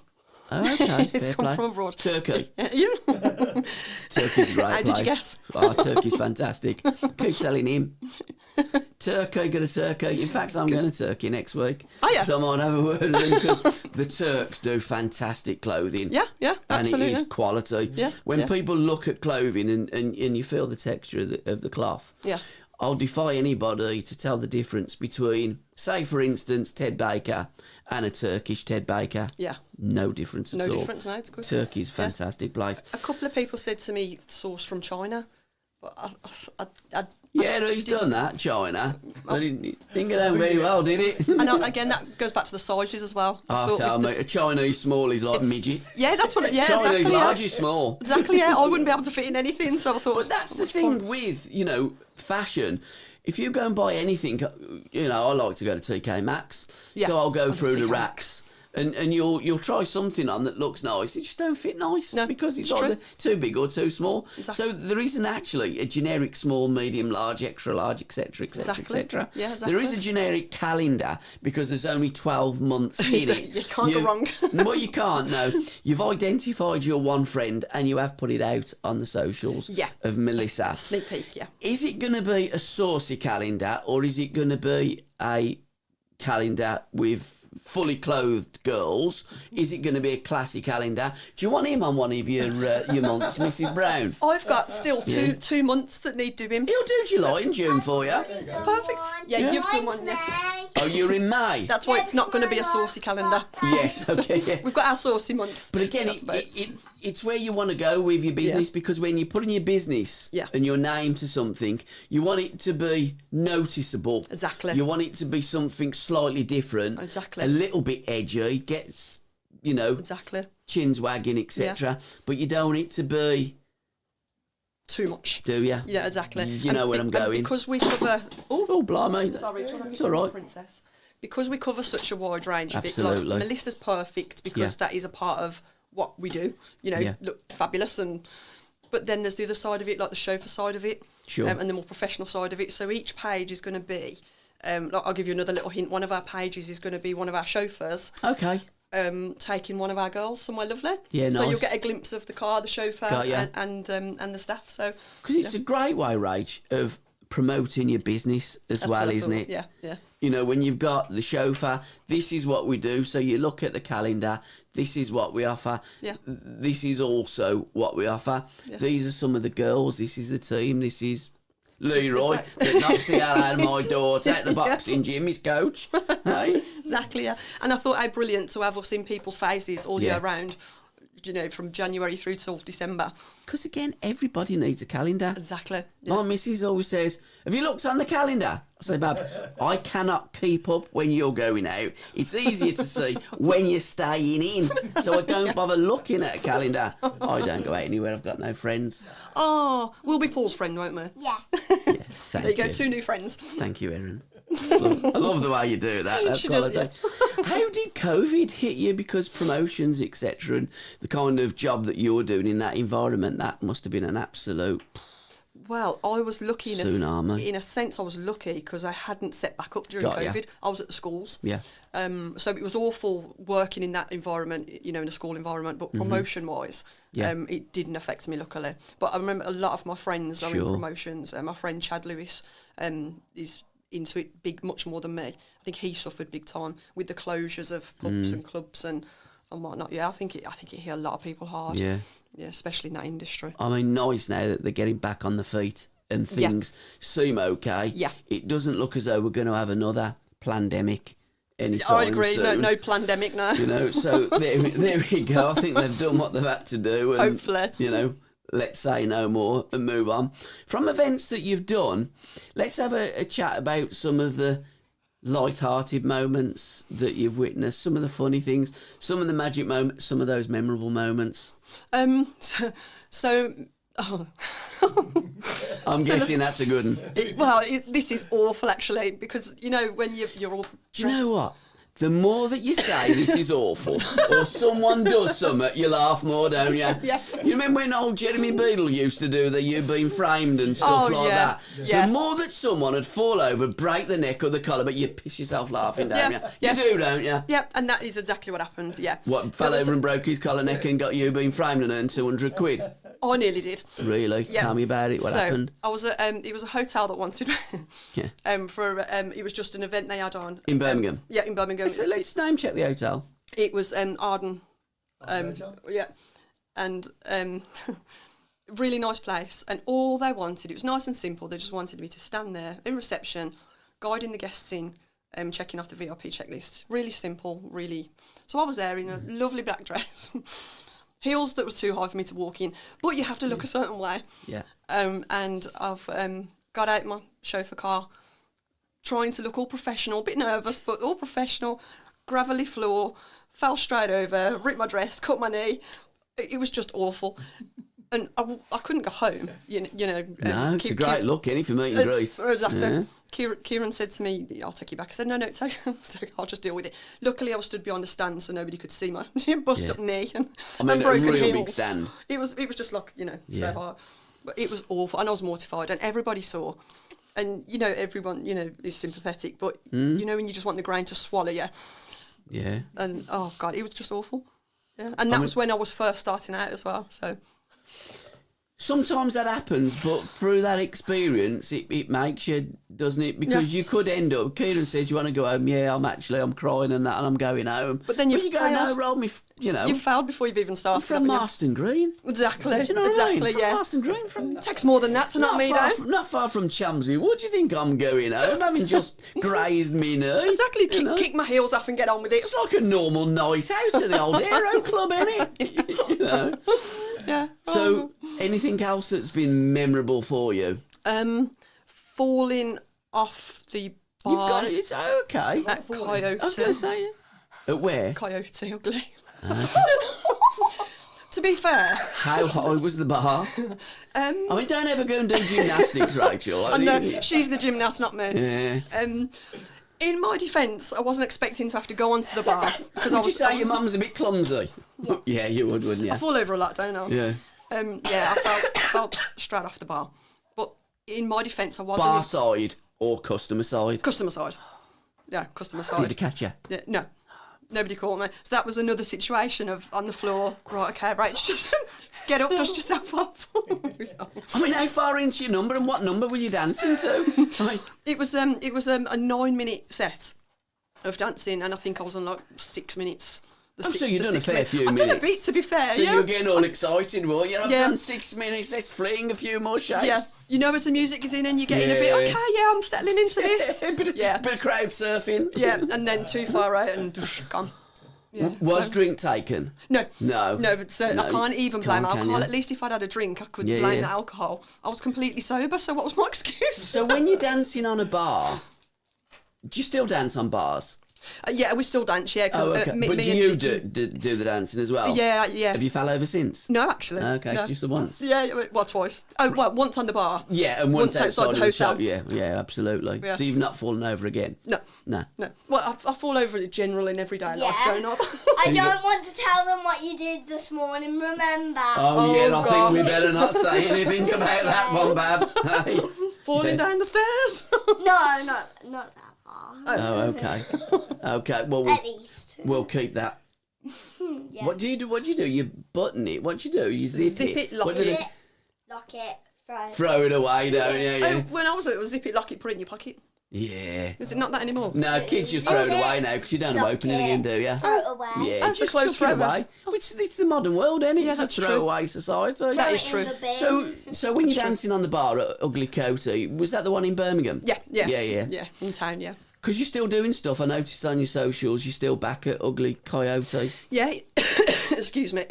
Oh, okay, It's fair come play. from abroad. Turkey. Yeah. Turkey's a great How place. did you guess? Oh, Turkey's fantastic. Keep selling him. Turkey, go to Turkey. In fact, I'm going to Turkey next week. Oh, yeah. So I might have a word with them because the Turks do fantastic clothing. Yeah, And absolutely. it is quality. Yeah, When yeah. people look at clothing and you feel the texture of the cloth, Yeah. I'll defy anybody to tell the difference between, say, for instance, Ted Baker and a Turkish Ted Baker. Yeah. No difference at No all. difference, no, it's good. Turkey's a fantastic place. A couple of people said to me, sourced from China, but I Yeah, he's done that, China. But it didn't go down very well, did it? I know, again, that goes back to the sizes as well. I Oh, thought tell with me, the- a Chinese small is like it's- midget. Yeah, that's what. Yeah, Chinese exactly. large Yeah. is small. Exactly. Yeah, I wouldn't be able to fit in anything, so I thought. But that's the thing with, fashion. If you go and buy anything, I like to go to TK Maxx. Yeah, So I'll go I love through the TK racks. And you'll try something on that looks nice. It just don't fit nice No, because it's it's either true. too big or too small. Exactly. So there isn't actually a generic small, medium, large, extra large, etc., etc., Exactly. etc. Yeah, There is a exactly. generic calendar because there's only 12 months in it. You can't go wrong. Well, you can't. No, you've identified your one friend and you have put it out on the socials. Yeah. Of Melissa. Sneak peek. Yeah. Is it going to be a saucy calendar or is it going to be a calendar with fully clothed girls? Is it going to be a classy calendar? Do you want him on one of your months, Mrs. Brown? I've got still two months that need doing. He'll do July and June for you. Perfect. Yeah, you've done one. Yeah. Oh, you're in May? That's why it's not going to be a saucy calendar. Yes, okay, yeah. We've got our saucy month. But again, That's about- it's where you want to go with your business because when you're putting your business Yeah. and your name to something, you want it to be noticeable. Exactly. You want it to be something slightly different. Exactly. A little bit edgy, gets, Exactly. chins wagging, etc. But you don't want it to be too much. Do you? Yeah, exactly. You know where I'm and going. because we cover... Oh, blimey. Sorry, it's all right. Princess. Because we cover such a wide range of it, Absolutely. like, Melissa's perfect because that is a part of what we do. You know, look fabulous, but then there's the other side of it, like the chauffeur side of it, and the more professional side of it. So each page is going to be, like, I'll give you another little hint. One of our pages is going to be one of our chauffeurs. Okay. Taking one of our girls somewhere lovely. Yeah, nice. So you'll get a glimpse of the car, the chauffeur, and the staff. So because it's a great way, Rach, of promoting your business as well, isn't it? Yeah, yeah. You know, when you've got the chauffeur, this is what we do. So you look at the calendar, this is what we offer. Yeah. This is also what we offer. Yeah. These are some of the girls. This is the team. This is Leroy that knocks the hell out of my daughter at the boxing gym, his coach. Hey? Exactly, yeah. And I thought how brilliant to have us in people's faces all year round, you know, from January through till December. Because again, everybody needs a calendar. Exactly. Yeah. My missus always says, have you looked on the calendar? I say, Bab, I cannot keep up when you're going out. It's easier to see when you're staying in. So I don't bother looking at a calendar. I don't go out anywhere. I've got no friends. Oh, we'll be Paul's friend, won't we? Yeah. Yeah, thank There you go, 2 new friends. Thank you, Erin. I love the way you do that. That's She does, quality. How did COVID hit you? Because promotions, etc., and the kind of job that you're doing in that environment, that must have been an absolute... Well, I was lucky Tsunami. in a sense. I was lucky because I hadn't set back up during COVID. I was at the schools. Yeah. So it was awful working in that environment, you know, in a school environment. But promotion-wise, it didn't affect me, luckily. But I remember a lot of my friends are in promotions. My friend Chad Lewis is into it much more than me. I think he suffered big time with the closures of pubs and clubs and whatnot. Yeah, I think it hit a lot of people hard. Yeah, especially in that industry. I mean, nice now that they're getting back on the feet and things seem okay. Yeah, it doesn't look as though we're going to have another pandemic anytime I agree. soon. No pandemic. No. You know, so there we go. I think they've done what they've had to do. And, hopefully, you know, let's say no more and move on. From events that you've done, let's have a chat about some of the light-hearted moments that you've witnessed, some of the funny things, some of the magic moments, some of those memorable moments. I'm guessing that's a good one. This is awful, actually, because, you know, when you're all dressed... Do you know what? The more that you say this is awful, or someone does something, you laugh more, don't you? Yeah. You remember when old Jeremy Beadle used to do the "You've Been Framed" and stuff like that? Yeah. The more that someone would fall over, break the neck or the collar, but you piss yourself laughing, don't you? Yeah. You do, don't you? Yeah, and that is exactly what happened, yeah. What, fell over and broke his collar neck and got "You've Been Framed" and earned 200 quid? I nearly did. Really? Yeah. Tell me about it. What happened? I was at, it was a hotel that wanted me. Yeah. It was just an event they had on. In Birmingham? Yeah, in Birmingham. So let's name check the hotel. It was Arden. Yeah. And really nice place. And all they wanted, it was nice and simple, they just wanted me to stand there in reception, guiding the guests in, checking off the VIP checklist. Really simple, really. So I was there in a lovely black dress. Heels that was too high for me to walk in, but you have to look a certain way. Yeah. And I've got out my chauffeur car, trying to look all professional, a bit nervous, but all professional. Gravelly floor, fell straight over, ripped my dress, cut my knee. It was just awful. And I couldn't go home, you know. No, it's a great look, any for meet and greet. Exactly. Yeah. Kieran said to me, "I'll take you back." I said, "No, it's okay. I'll just deal with it." Luckily, I was stood behind a stand, so nobody could see my bust up knee and broken a real heels. big stand. It was just like, you know, so hard. But it was awful, and I was mortified, and everybody saw. And, you know, everyone, you know, is sympathetic, but, you know, when you just want the grain to swallow you. Yeah. And, oh, God, it was just awful. Yeah. And that was when I was first starting out as well, so... Sometimes that happens, but through that experience, it makes you, doesn't it? Because you could end up. Kieran says, "You want to go home?" Yeah, I'm crying and that, and I'm going home. But then you go, "No, roll me." You know, you failed before you've even started. I'm from Marston Green. Exactly. Do you know what exactly. I mean? Yeah. From Marston Green. From takes more than that to knock me down. Not far from Chelmsford. What do you think I'm going home? Having just grazed me knee. Exactly. Kick my heels off and get on with it. It's like a normal night out at the old Aero Club, isn't it? You know. Yeah. So, anything else that's been memorable for you? Falling off the bar. You've got it. It's okay. At Coyote. I was going to say it. At where? Coyote Ugly. To be fair, How high was the bar? I mean, don't ever go and do gymnastics, Rachel. I know she's the gymnast, not me. Yeah. In my defence, I wasn't expecting to have to go onto the bar because Would you say your mum's a bit clumsy? Yeah, you would, wouldn't you? I fall over a lot, don't I? Yeah. I felt straight off the bar. But in my defence, I wasn't. Bar side or customer side? Customer side. Yeah, customer Did side. they catch you? Yeah, no. Nobody caught me. So that was another situation of on the floor. Right, okay, right, just get up, dust yourself off. I mean, how far into your number and what number were you dancing to? I mean, It was a 9-minute set of dancing, and I think I was on like 6 minutes. so you've done a 6 fair minutes. few I've minutes. done a bit, to be fair. So yeah. you were getting all excited, were you? I've Yeah. done 6 minutes, let's fling a few more shapes. Yeah, you know, as the music is in and you're getting a bit, Yeah. okay, yeah, I'm settling into this. bit of crowd surfing. Yeah, and then too far out and gone. Yeah, Was so- drink taken? No. No. No, but No, I can't even blame can't, can alcohol. you? At least if I'd had a drink, I could Yeah, blame yeah. the alcohol. I was completely sober, so what was my excuse? So when you're dancing on a bar, do you still dance on bars? Yeah, we still dance, yeah. Cause, Oh, okay. me, But me do and you Vicky- do the dancing as well? Yeah, yeah. Have you fell over since? No, actually. Okay, no. just the once. Yeah, well, twice. Oh, well, once on the bar. Yeah, and once outside outside the of the shop. hotel. Yeah, absolutely. Yeah. So you've not fallen over again? No. No. No. Well, I fall over in general in everyday life Yeah. going on. I don't want to tell them what you did this morning, remember? Oh, yeah, I think we gosh. better not say anything about that one, Bab. Hey. Falling Yeah. down the stairs. No, not that far. Oh, okay. Okay, well, At least. we'll keep that. Yeah. What do you do? What do you do? You button it. What do you do? You zip, Zip it, lock What do it. you- Zip, lock it, throw. Throw it away, don't you? Yeah. Oh, when I was at it, was zip it, lock it, put it in your pocket. Yeah. Is it not that anymore? No, kids just throw it away now because you don't Lock open it it. again, do you? Throw it away. Yeah, Oh, it's a just closed chuck it thrower. away. It's the modern world, isn't it? Yeah, It's that's a true. throwaway society. That Throw is it in true. the bin. So when you're true. dancing on the bar at Ugly Coyote, was that the one in Birmingham? Yeah. Yeah. In town, yeah. Because you're still doing stuff. I noticed on your socials, you're still back at Ugly Coyote. Yeah. Excuse me.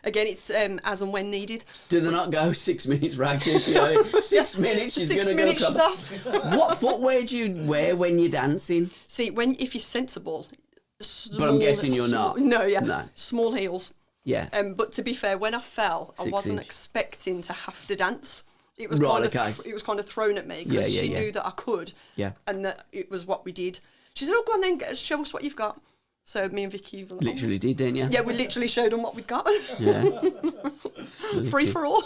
Again, it's as and when needed. Do they not go 6 minutes, Rachel? 6 minutes, she's 6 going to go. minutes, she's off. What footwear do you wear when you're dancing? See, if you're sensible. But I'm guessing you're not. No, yeah. No. Small heels. Yeah. But to be fair, when I fell, I 6 wasn't inch. expecting to have to dance. It was Right, kind of okay. it was kind of thrown at me because Yeah, she yeah. knew that I could. Yeah. And that it was what we did. She said, "Oh, go on then, show us what you've got." So me and Vicky were like, Literally did, didn't you? Yeah, we literally showed them what we'd got. Yeah. Free for all.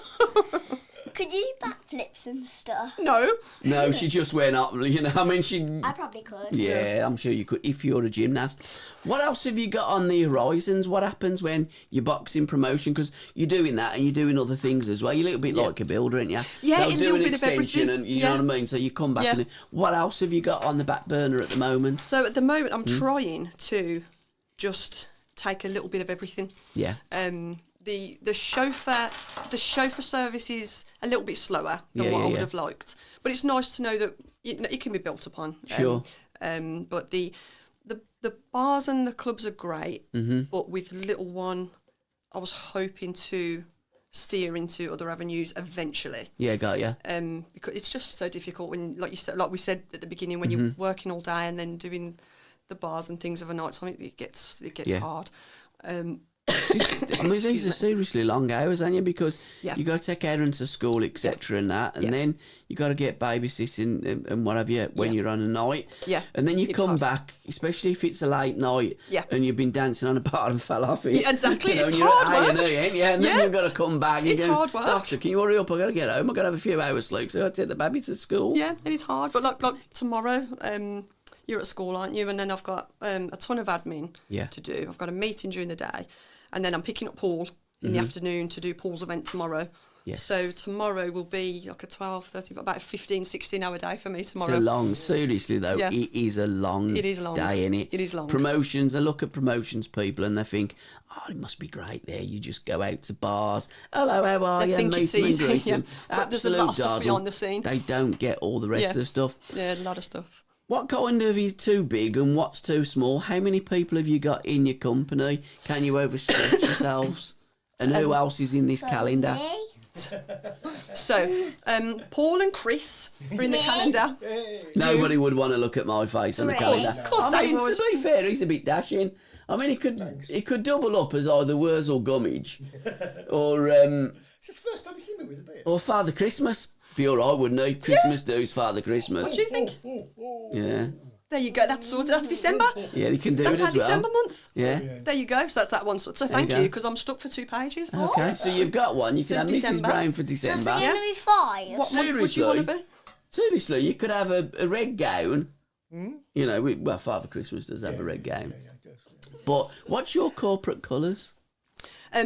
Could you do backflips and stuff? No. No, she just went up, I mean, she... I probably could. Yeah, I'm sure you could if you're a gymnast. What else have you got on the horizons? What happens when you're boxing promotion? Because you're doing that and you're doing other things as well. You're a little bit like a builder, aren't you? Yeah, They'll a do little an bit of extension everything. and you know Yeah. what I mean? So you come back Yeah. and... What else have you got on the back burner at the moment? So at the moment, I'm Hmm? trying to just take a little bit of everything. Yeah. The chauffeur service is a little bit slower than Yeah, what I yeah, would yeah. have liked, but it's nice to know that it can be built upon. Sure. But the bars and the clubs are great, Mm-hmm. but with little one, I was hoping to steer into other avenues eventually. Yeah, got you. Because it's just so difficult when, like we said at the beginning, when you're Mm-hmm. working all day and then doing the bars and things of a night time, it gets Yeah. hard. I mean, these are seriously long hours, aren't you? Because Yeah. you got to take Aaron to school, etc., and that, and Yeah. then you got to get babysitting and what have you when Yeah. you're on a night. Yeah. And then you It's come hard. back, especially if it's a late night. Yeah. And you've been dancing on a bar and fell off it. Yeah, exactly, You know, it's and you're hard at work. A&E, ain't you? And then Yeah. you've got to come back. And It's you go, hard work. Doctor, can you hurry up? I've got to get home. I've got to have a few hours sleep, so I've got to take the baby to school. Yeah, and it's hard. But like tomorrow, you're at school, aren't you? And then I've got a ton of admin Yeah. to do. I've got a meeting during the day, and then I'm picking up Paul in the afternoon to do Paul's event tomorrow. Yes. So tomorrow will be like a 12, 13, about a 15, 16 hour day for me It's tomorrow. a long, seriously though, Yeah. it is a long It is long. day, innit? It is long. Promotions, I look at promotions people and they think, oh, it must be great there. You just go out to bars. Hello, how are They you? think Meet it's them and easy, greet yeah. them. But there's a lot Absolute of stuff dawdle. behind the scene. They don't get all the rest Yeah. of the stuff. Yeah, a lot of stuff. What kind of is too big and what's too small? How many people have you got in your company? Can you overstretch yourselves? And who else is in this calendar? Me. So, Paul and Chris are in the calendar. Nobody would want to look at my face on the Chris. calendar. Of course I they mean, would. to be fair, he's a bit dashing. I mean, he could double up as either Wurzel Gummidge or It's the first time you've seen me with a beard. or Father Christmas. Be all right, wouldn't he? Christmas do's Father Christmas. What do you think? Yeah, There you go. That's sorted. That's December. yeah, he can do That's it our as well. December month. Yeah. There you go. So that's that one. So thank you you, go. because I'm stuck for 2 pages. Okay, so you've got one. You can So have Mrs. December. Brown for So it's December. going to be 5. What month would you want to be? Seriously, you could have a red gown. You know, well, Father Christmas does have a red gown. Yeah, it does. Yeah. But what's your corporate colours?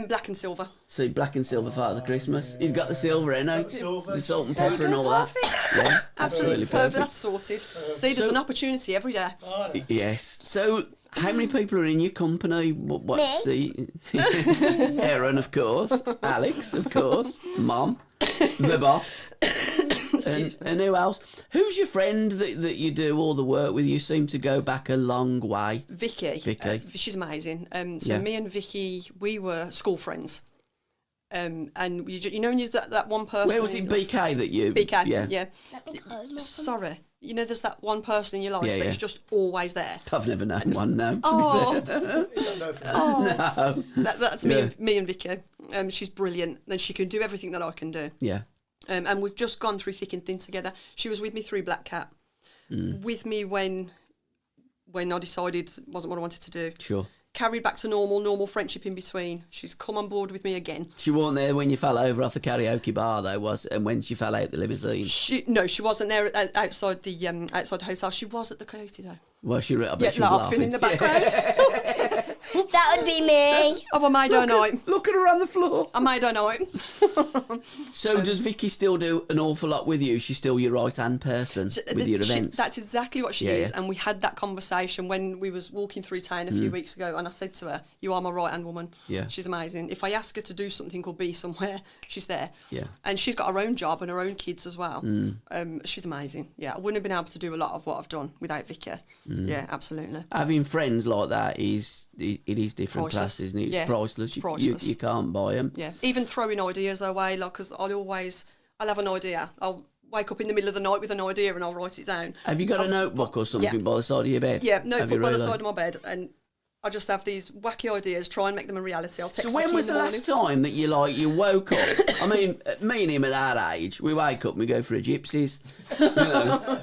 Black and silver. See, black and silver Father Christmas. He's got the silver, ain't he? Silver. The salt and pepper and all that. Perfect. Yeah, Absolutely perfect. That's sorted. See, there's So- an opportunity every day. Oh, no. Yes. So, how many people are in your company? What's the Aaron, of course, Alex, of course, Mom, the boss, and who else? Who's your friend that you do all the work with? You seem to go back a long way. Vicky. She's amazing. So Yeah. me and Vicky, we were school friends. And you know when you that one person. Where was it? BK that you? BK. Yeah. Yeah. Let me close my Sorry. You know, there's that one person in your life Yeah, yeah. that's just always there. I've never known one. No. to be Oh, You don't know from oh. That's me, Yeah. me and Vicky. She's brilliant, and she can do everything that I can do. Yeah. And we've just gone through thick and thin together. She was with me through Black Cat, with me when I decided it wasn't what I wanted to do. Sure. Carried back to normal friendship in between. She's come on board with me again. She wasn't there when you fell over off the karaoke bar, though, was? And when she fell out the limousine. She wasn't there outside the hotel. She was at the Coyote though. Well, I bet Yeah, she was laughing in the background. That would be me. Oh, I made her night. Look at her on the floor. I made her night. So does Vicky still do an awful lot with you? She's still your right-hand person with your events? That's exactly what she Yeah, is. yeah. And we had that conversation when we was walking through town a few weeks ago, and I said to her, "You are my right-hand woman. Yeah. She's amazing. If I ask her to do something or be somewhere, she's there. Yeah. And she's got her own job and her own kids as well. She's amazing. Yeah, I wouldn't have been able to do a lot of what I've done without Vicky. Yeah, absolutely. Having friends like that is different Priceless. class, isn't it? It's Yeah, priceless. it's priceless. You can't buy them. Yeah, even throwing ideas away, like, because I'll have an idea. I'll wake up in the middle of the night with an idea and I'll write it down. Have you got a notebook or something by the side of your bed? Yeah, Have you notebook by the really? side of my bed, and I just have these wacky ideas, try and make them a reality. I'll text So when Vicky was in the the last morning. time that you woke up? I mean, me and him at our age, we wake up and we go for a gypsies. You know,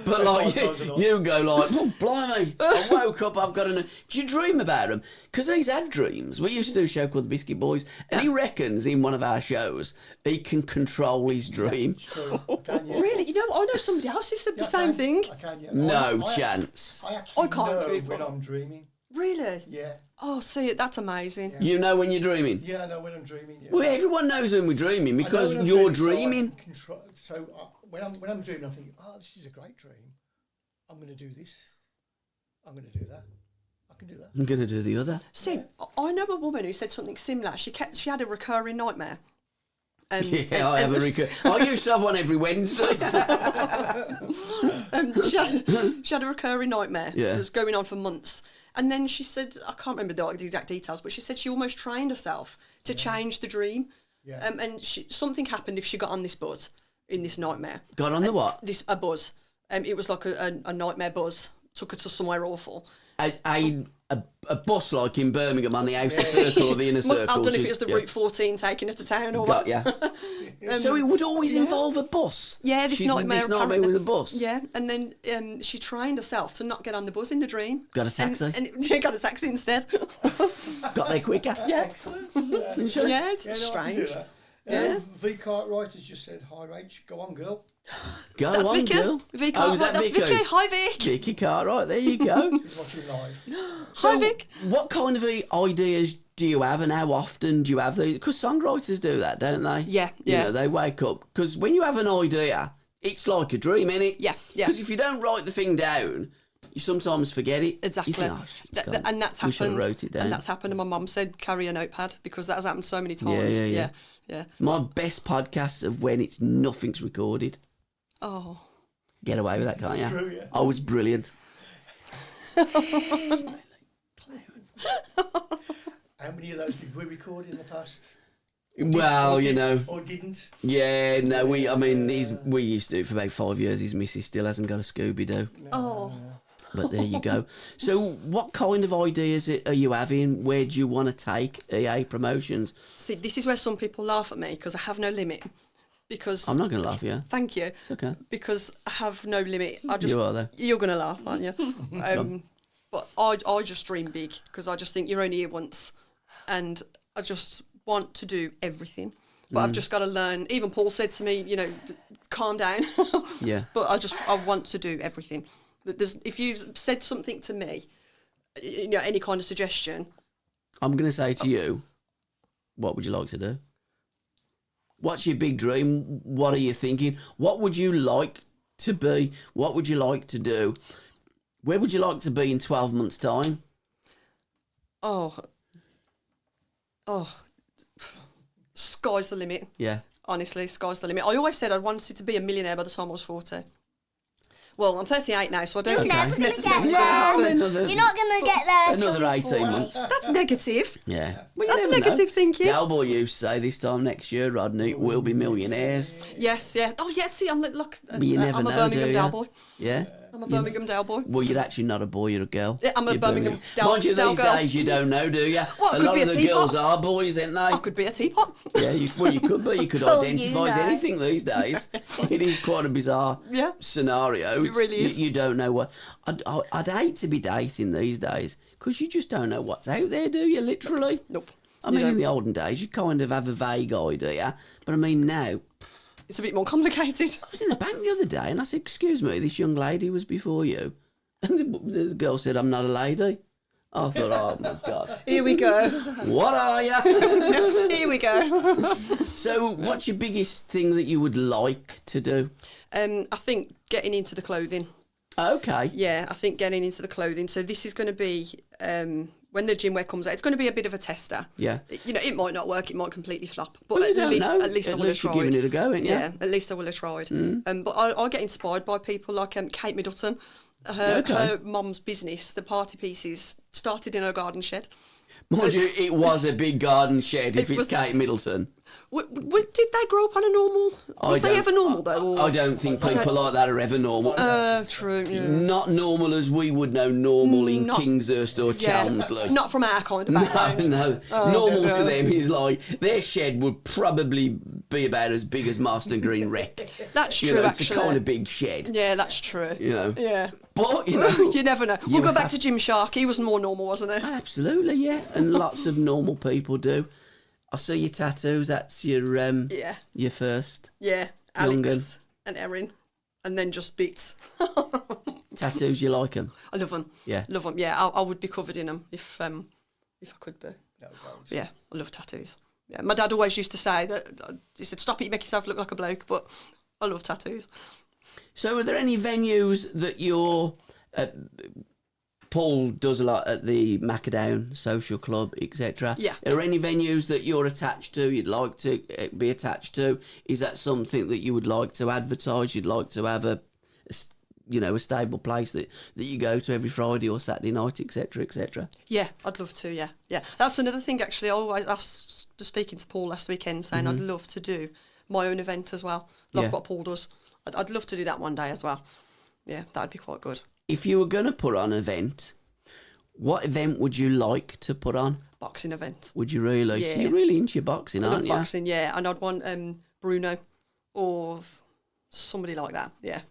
but like you go like, oh, blimey, I woke up, I've got an. Do you dream about him? Because he's had dreams. We used to do a show called The Biscuit Boys, and he reckons in one of our shows he can control his dream. True. Can you? Really? You know, I know somebody else who said the Yeah, same thing. I can, yeah. No I chance. actually I can't know do it, when but- I'm dreaming. Really? Yeah. Oh, see it. That's amazing. You know when you're dreaming. Yeah, I know when I'm dreaming. Yeah. Well, everyone knows when we're dreaming I know because when I'm you're so I dreaming. can control, when I'm dreaming, I'm thinking, oh, this is a great dream. I'm going to do this. I'm going to do that. I can do that. I'm going to do the other. See, I know a woman who said something similar. She had a recurring nightmare. Yeah, I have a I used to have one every Wednesday. She had a recurring nightmare Yeah. that was going on for months. And then she said, I can't remember the exact details, but she said she almost trained herself to change the dream. Yeah. And something happened if she got on this buzz in this nightmare. Got on the what? A buzz. It was like a nightmare buzz. Took her to somewhere awful. A bus like in Birmingham on the outer circle or the inner I circle. don't know if it she's- was the yeah. Route 14 taking her to town or Got what. ya. So it would always involve a bus. Yeah, this nightmare. This nightmare apparently- was a bus. Yeah, and then she trained herself to not get on the bus in the dream. Got a taxi? And yeah, got a taxi instead. Got there quicker. Yeah. Excellent. Yeah, Sure. Yeah, it's yeah, no, I can do strange. that. Yeah. V. Cartwright has just said, hi, Rach, go on, girl. Go That's on, Vicky. girl. Vicky, Oh, is that that's Vicky? Vicky. Hi, Vic. Vicky Cartwright, there you go. He's watching live. So, Hi, Vic. what kind of ideas do you have, and how often do you have these? Because songwriters do that, don't they? Yeah, You yeah. know, they wake up because when you have an idea, it's like a dream, innit? Yeah, yeah. Because if you don't write the thing down, you sometimes forget it. Exactly. You think, oh, shit, it's gone. And that's Wish I'd happened. wrote it down. And that's happened. And my mum said, carry a notepad, because that has happened so many times. yeah. Yeah. My best podcasts are when nothing's recorded. Oh. Get away with that, can't you? true, yeah. I was brilliant. How many of those did we record in the past? Well, you know. Or didn't? Yeah, no, we used to do it for about 5 years. His missus still hasn't got a Scooby-Doo. Oh. But there you go. So what kind of ideas are you having? Where do you want to take EA Promotions? See, this is where some people laugh at me because I have no limit. Because I'm not going to laugh, yeah. Thank you. It's okay. Because I have no limit. You are, though. You're going to laugh, aren't you? But I just dream big because I just think you're only here once. And I just want to do everything. But I've just got to learn. Even Paul said to me, you know, calm down. Yeah. But I want to do everything. If you've said something to me, you know, any kind of suggestion, I'm going to say to you, what would you like to do? What's your big dream? What are you thinking? What would you like to be? What would you like to do? Where would you like to be in 12 months' time? Oh, sky's the limit. Yeah. Honestly, sky's the limit. I always said I wanted to be a millionaire by the time I was 40. Well, I'm 38 now, so I don't think that's necessarily going to happen. You're not going to get there. Another 18 months. That's negative. Yeah. That's negative thinking. Galboy used to say this time next year, Rodney, we'll be millionaires. Yes, yeah. Oh, yes, see, I'm a never know, Birmingham do Dale you? boy. Yeah. I'm a Birmingham Dale boy. Well, you're actually not a boy, you're a girl. Yeah, I'm a You're Birmingham Dale Mind you, these girl. days you don't know, do you? Well, I a could lot be of a the teapot. girls are boys, aren't they? I could be a teapot. Yeah, you could be. You could Oh, identify as you know. anything these days. It is quite a bizarre scenario. It really is. You don't know what... I'd hate to be dating these days because you just don't know what's out there, do you, literally? Nope. I mean, in the olden days, you kind of have a vague idea. But I mean, now... It's a bit more complicated. I was in the bank the other day and I said, excuse me, this young lady was before you. And the girl said, I'm not a lady. I thought, oh my God. Here we go. What are you? Here we go. So what's your biggest thing that you would like to do? I think getting into the clothing. Okay. Yeah, I think getting into the clothing. So this is going to be, when the gym wear comes out, it's going to be a bit of a tester. Yeah. You know, it might not work, it might completely flop. But Well, you don't know. at least I will have tried. you're giving it a go, ain't you? Yeah, at least I will have tried. But I get inspired by people like Kate Middleton. Her mum's business, the party pieces, started in her garden shed. Mind you, it was a big garden shed if It it's was- Kate Middleton. Did they grow up on a normal? Was they ever normal though? Or? I don't think people like that are ever normal. True. Yeah. Not normal as we would know normal in Kingshurst or Chelmsley. Not from our kind of background. No. Normal to them is like their shed would probably be about as big as Marston Green Rec. That's true. You know, it's actually, a kind of big shed. Yeah, that's true. You know. Yeah. But you know, You never know. We'll go back to Jim Shark. He was more normal, wasn't he? absolutely, yeah, and lots of normal people do. I see your tattoos. That's your Yeah. your first Yeah. Young Alex and Erin, and then just bits. tattoos. You like them? I love them. Yeah. Love them. Yeah, I would be covered in them if I could be. No doubt. Yeah, I love tattoos. Yeah, my dad always used to say that. He said, "Stop it, you make yourself look like a bloke." But I love tattoos. So, are there any venues that you're? Paul does a lot at the Maccadown Social Club, etc. Yeah. Are there any venues that you're attached to? You'd like to be attached to? Is that something that you would like to advertise? You'd like to have a stable place that you go to every Friday or Saturday night, etc., etc. Yeah, I'd love to. Yeah, yeah. That's another thing. Actually, I was speaking to Paul last weekend, saying I'd love to do my own event as well, like what Paul does. I'd love to do that one day as well. Yeah, that'd be quite good. If you were going to put on an event, what event would you like to put on? Boxing event. Would you really? Yeah. So you're really into your boxing, I love aren't you? boxing, yeah, and I'd want Bruno or somebody like that. Yeah.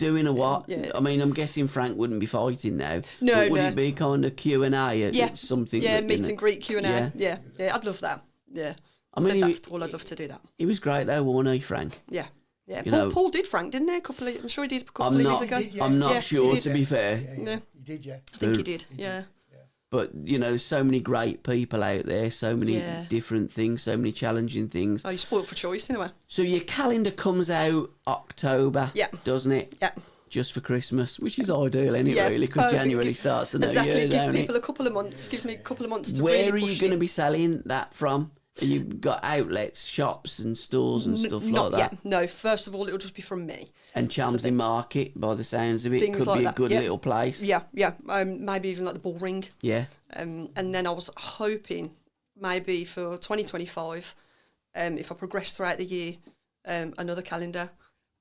Doing a what? Yeah. I mean, I'm guessing Frank wouldn't be fighting now. No, but would no. it be kind of Q&A? Yeah. Something. Yeah, that, meet and greet Q&A. Yeah. Yeah. I'd love that. Yeah. I I mean, said that he- to Paul. I'd love to do that. He was great though, wasn't he, Frank? Yeah. Yeah. You know- Paul did Frank, didn't he? I'm sure he did a couple I'm of not. years ago. He did, yeah. I'm not Yeah, he sure. did. To be fair, Yeah. You did, yeah. I think he did. Yeah. but so many great people out there, so many Yeah. different things, so many challenging things. Oh, you're spoilt for choice anyway. So your calendar comes out October, Yeah. doesn't it? Yeah. Just for Christmas, which is ideal, isn't it? Yeah, Really, because perfect. January Gives- starts the new Exactly. year, It gives don't people it? a couple of months. Gives me a couple of months to Where really are you push going to it. be selling that from? Have you got outlets, shops, and stores and stuff like Not that? yet. No. First of all, it'll just be from me. And Chelmsley Market, by the sounds of it, Things could like be a that, good yeah. little place. Yeah. Maybe even like the Bull Ring. Yeah. And then I was hoping maybe for 2025, if I progress throughout the year, another calendar.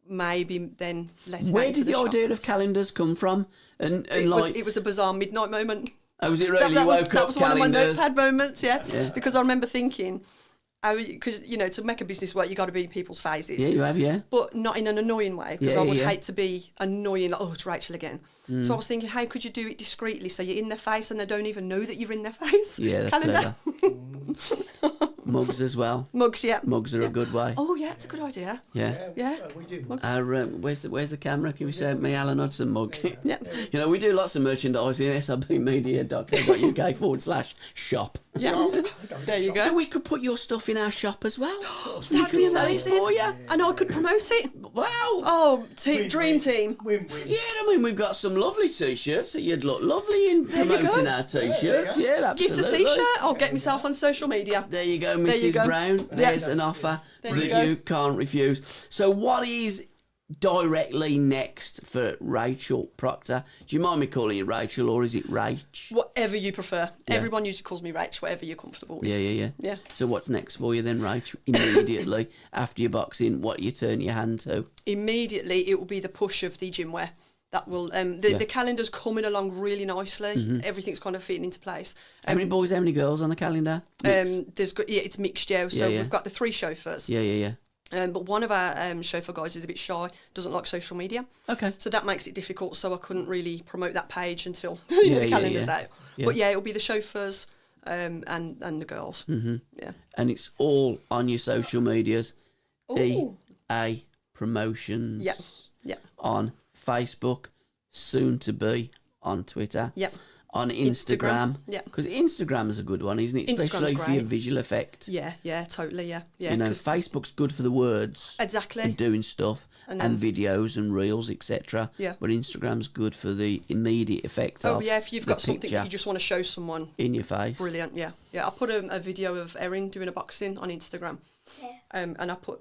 Maybe then let it Where out to did the idea of shops. calendars come from? And It was a bizarre midnight moment. oh, was it really? That You was, woke that up was one of my calendars. notepad moments, yeah. Yeah. Because I remember thinking, because to make a business work, you got to be in people's faces. Yeah, you have, yeah. But not in an annoying way, because I would Yeah. hate to be annoying, like, oh, it's Rachel again. So I was thinking, how could you do it discreetly so you're in their face and they don't even know that you're in their face? Yeah, that's Calendar. clever. Mugs as well. Mugs, yeah. Mugs are a good way. Oh, yeah, it's a good idea. Yeah. Yeah. We do. Where's the camera? Can we say me Alan Hudson mug? Yeah. We do lots of merchandising. srbmedia.co.uk/shop. Yeah. There you go. So we could put your stuff in our shop as well. We That'd could be sell it amazing. for you. And I could promote it. Wow. Oh, dream team. Win-win. Yeah, I mean, we've got some lovely T-shirts that you'd look lovely in There you promoting go. our T-shirts. Yeah, Gift absolutely. a t-shirt. I'll get myself on social media. There you go, There you Mrs. go. Brown. Yeah. There's an offer There that you go. you can't refuse. So what is directly next for Rachel Proctor? Do you mind me calling you Rachel, or is it Rach? Whatever you prefer. Yeah. Everyone usually calls me Rach, whatever you're comfortable with. Yeah. Yeah. So what's next for you then, Rach? Immediately after your boxing, what you turn your hand to? Immediately, it will be the push of the gym wear. That will the calendar's coming along really nicely. Mm-hmm. Everything's kind of fitting into place. How many boys, how many girls on the calendar? Mix? It's mixed, yeah. So Yeah. we've got the 3 chauffeurs. Yeah. But one of our chauffeur guys is a bit shy, doesn't like social media. Okay. So that makes it difficult. So I couldn't really promote that page until Yeah, the calendar's out. Yeah. But yeah, it'll be the chauffeurs and the girls. Mm-hmm. Yeah. And it's all on your social medias. Ooh. EA Promotions. Yeah. Yeah. On Facebook, soon to be on Twitter. Yeah. On Instagram. Yeah. Because Instagram is a good one, isn't it? Instagram's Especially for your great. visual effect. Yeah, totally, yeah. 'Cause- Facebook's good for the words. Exactly. And doing stuff and videos and reels, etc. Yeah. But Instagram's good for the immediate effect of if you've the got something picture that you just want to show someone, in your face. brilliant, yeah. I put a video of Erin doing a boxing on Instagram. Yeah. And I put,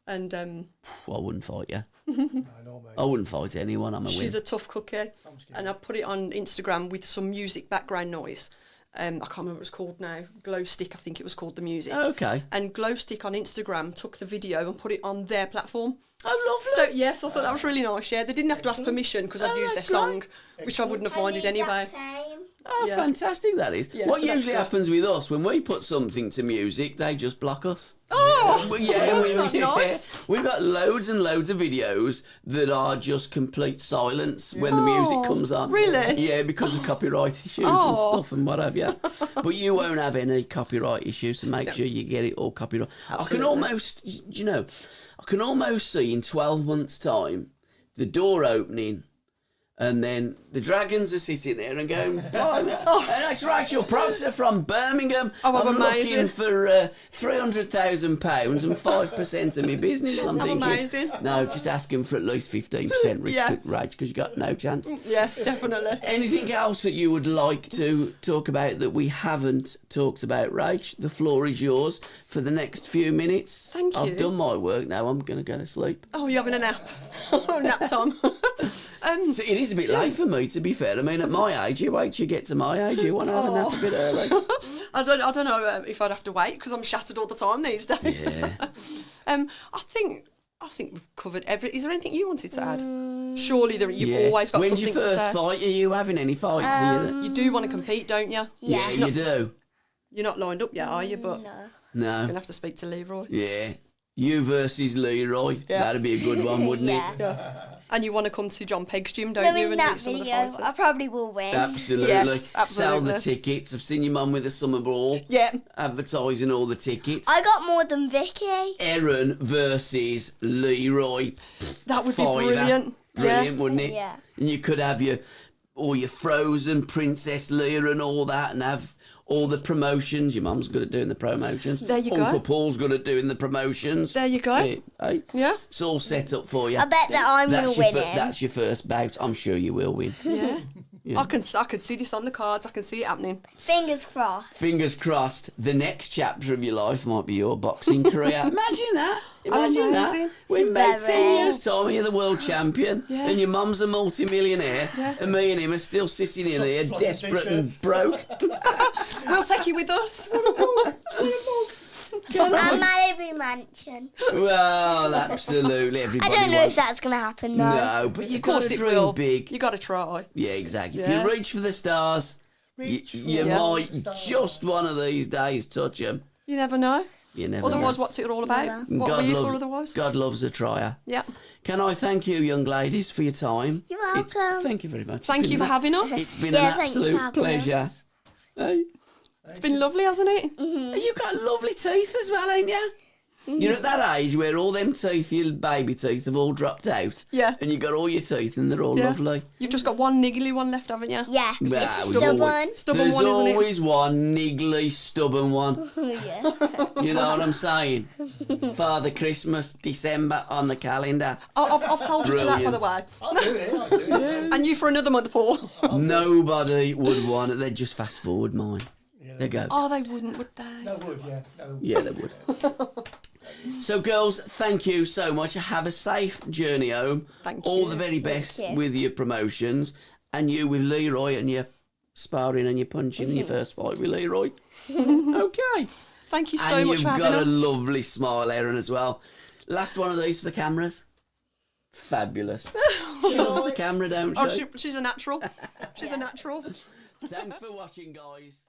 I wouldn't fight you. No, mate. I wouldn't fight anyone. I'm a she's win. a tough cookie. I'm scared. And I put it on Instagram with some music background noise. I can't remember what it's called now. Glow Stick, I think it was called, the music. Okay. And Glow Stick on Instagram took the video and put it on their platform. Oh, So lovely. yes, I thought that was really nice. Yeah, they didn't have to ask permission because I'd used their that's song, which I wouldn't have minded anyway. Oh, Yeah. fantastic that is. Yeah, what so that's usually good. happens with us, when we put something to music, they just block us. Oh, Well, that's not nice. We've got loads and loads of videos that are just complete silence when the music Oh, comes on. really? Yeah, because of copyright issues and Oh. stuff and what have you. But you won't have any copyright issues, so make sure you get it all copyright. Absolutely. I can almost see in 12 months' time the door opening. And then the Dragons are sitting there and going, "Blimey, and it's Rachel Proctor from Birmingham. Oh, I'm amazing. looking for £300,000 and 5% of my business." I'm Oh, thinking, amazing. no, just ask him for at least 15%, Rich, Yeah. Rach, because you got no chance. Yeah, definitely. Anything else that you would like to talk about that we haven't talked about, Rach? The floor is yours for the next few minutes. Thank you. I've done my work now. I'm going to go to sleep. Oh, you're having a nap. Nap time. So it is a bit late for me, to be fair. I mean, at my age, you wait till you get to my age, you want to have a nap a bit early. I don't know if I'd have to wait because I'm shattered all the time these days. Yeah. I think we've covered everything. Is there anything you wanted to add? Surely you've Yeah. always got When's something your first to say. fight? Are you having any fights? Are you You do want to compete, don't you? Yeah. you do. You're not lined up yet, are you? But No. you're No. gonna have to speak to Leroy. Yeah. You versus Leroy. Yeah. That'd be a good one, wouldn't it? Yeah. And you want to come to John Pegg's gym, don't No, you? in And that meet some of the video, I fighters. probably will win. Absolutely. Yes, Sell the absolutely. tickets. I've seen your mum with a summer ball. Yeah. Advertising all the tickets. I got more than Vicky. Erin versus Leroy. That would be Fiver. brilliant. Brilliant, wouldn't it? Yeah. And you could have all your Frozen, Princess Leia and all that, and have all the promotions. Your mum's good at doing the promotions. There you go. Uncle Paul's good at doing the promotions. There you go. Hey, Yeah. it's all set up for you. I bet that I'm going to win it. That's your first bout. I'm sure you will win. Yeah. Yeah. I can see this on the cards. I can see it happening. Fingers crossed. Fingers crossed, the next chapter of your life might be your boxing career. Imagine that. Imagine that. Amazing. When about Very. 10 years' time, you're the world champion, Yeah. and your mum's a multi-millionaire, Yeah. and me and him are still sitting in here, Floppy desperate and t-shirts. broke. We'll take you with us. And Malibu Mansion. Well, absolutely. I Everybody don't know wants... if that's going to happen though. No, but you've Of got course to it dream will. big. You got to try. Yeah, exactly. If Yeah. you reach for the stars, Reach you for the might stars. just one of these days touch them. You never know. You never Otherwise, know. what's it all about? Never. What were you for otherwise? God loves a trier. Yeah. Can I thank you, young ladies, for your time? You're welcome. Thank you very much. Thank you for having us. It's been Yeah, an thank you for absolute having pleasure. us. Hey. It's been lovely, hasn't it? You've got lovely teeth as well, ain't you? You're at that age where all them teeth, your baby teeth, have all dropped out. Yeah. And you've got all your teeth and they're all Yeah. lovely. You've just got one niggly one left, haven't you? Yeah. Well, It's we've stubborn. Stubborn There's one, isn't it? always one niggly, stubborn one. Yeah. You know what I'm saying? Father Christmas, December on the calendar. I've held you to that, by the way. I'll do it. I'll do it. And you for another month, Paul. Nobody would want it. They'd just fast forward mine. They go. Oh, they wouldn't, would they? No wood, yeah. No. Yeah, they would. So, girls, thank you so much. Have a safe journey home. Thank All you. the very best you. with your promotions. And you with Leroy and your sparring and your punching and your first fight with Leroy. Okay. Thank you so And much you've for having got a us. lovely smile, Erin, as well. Last one of these for the cameras. Fabulous. She loves the camera, don't Oh, she? she's a natural. She's a natural. Thanks for watching, guys.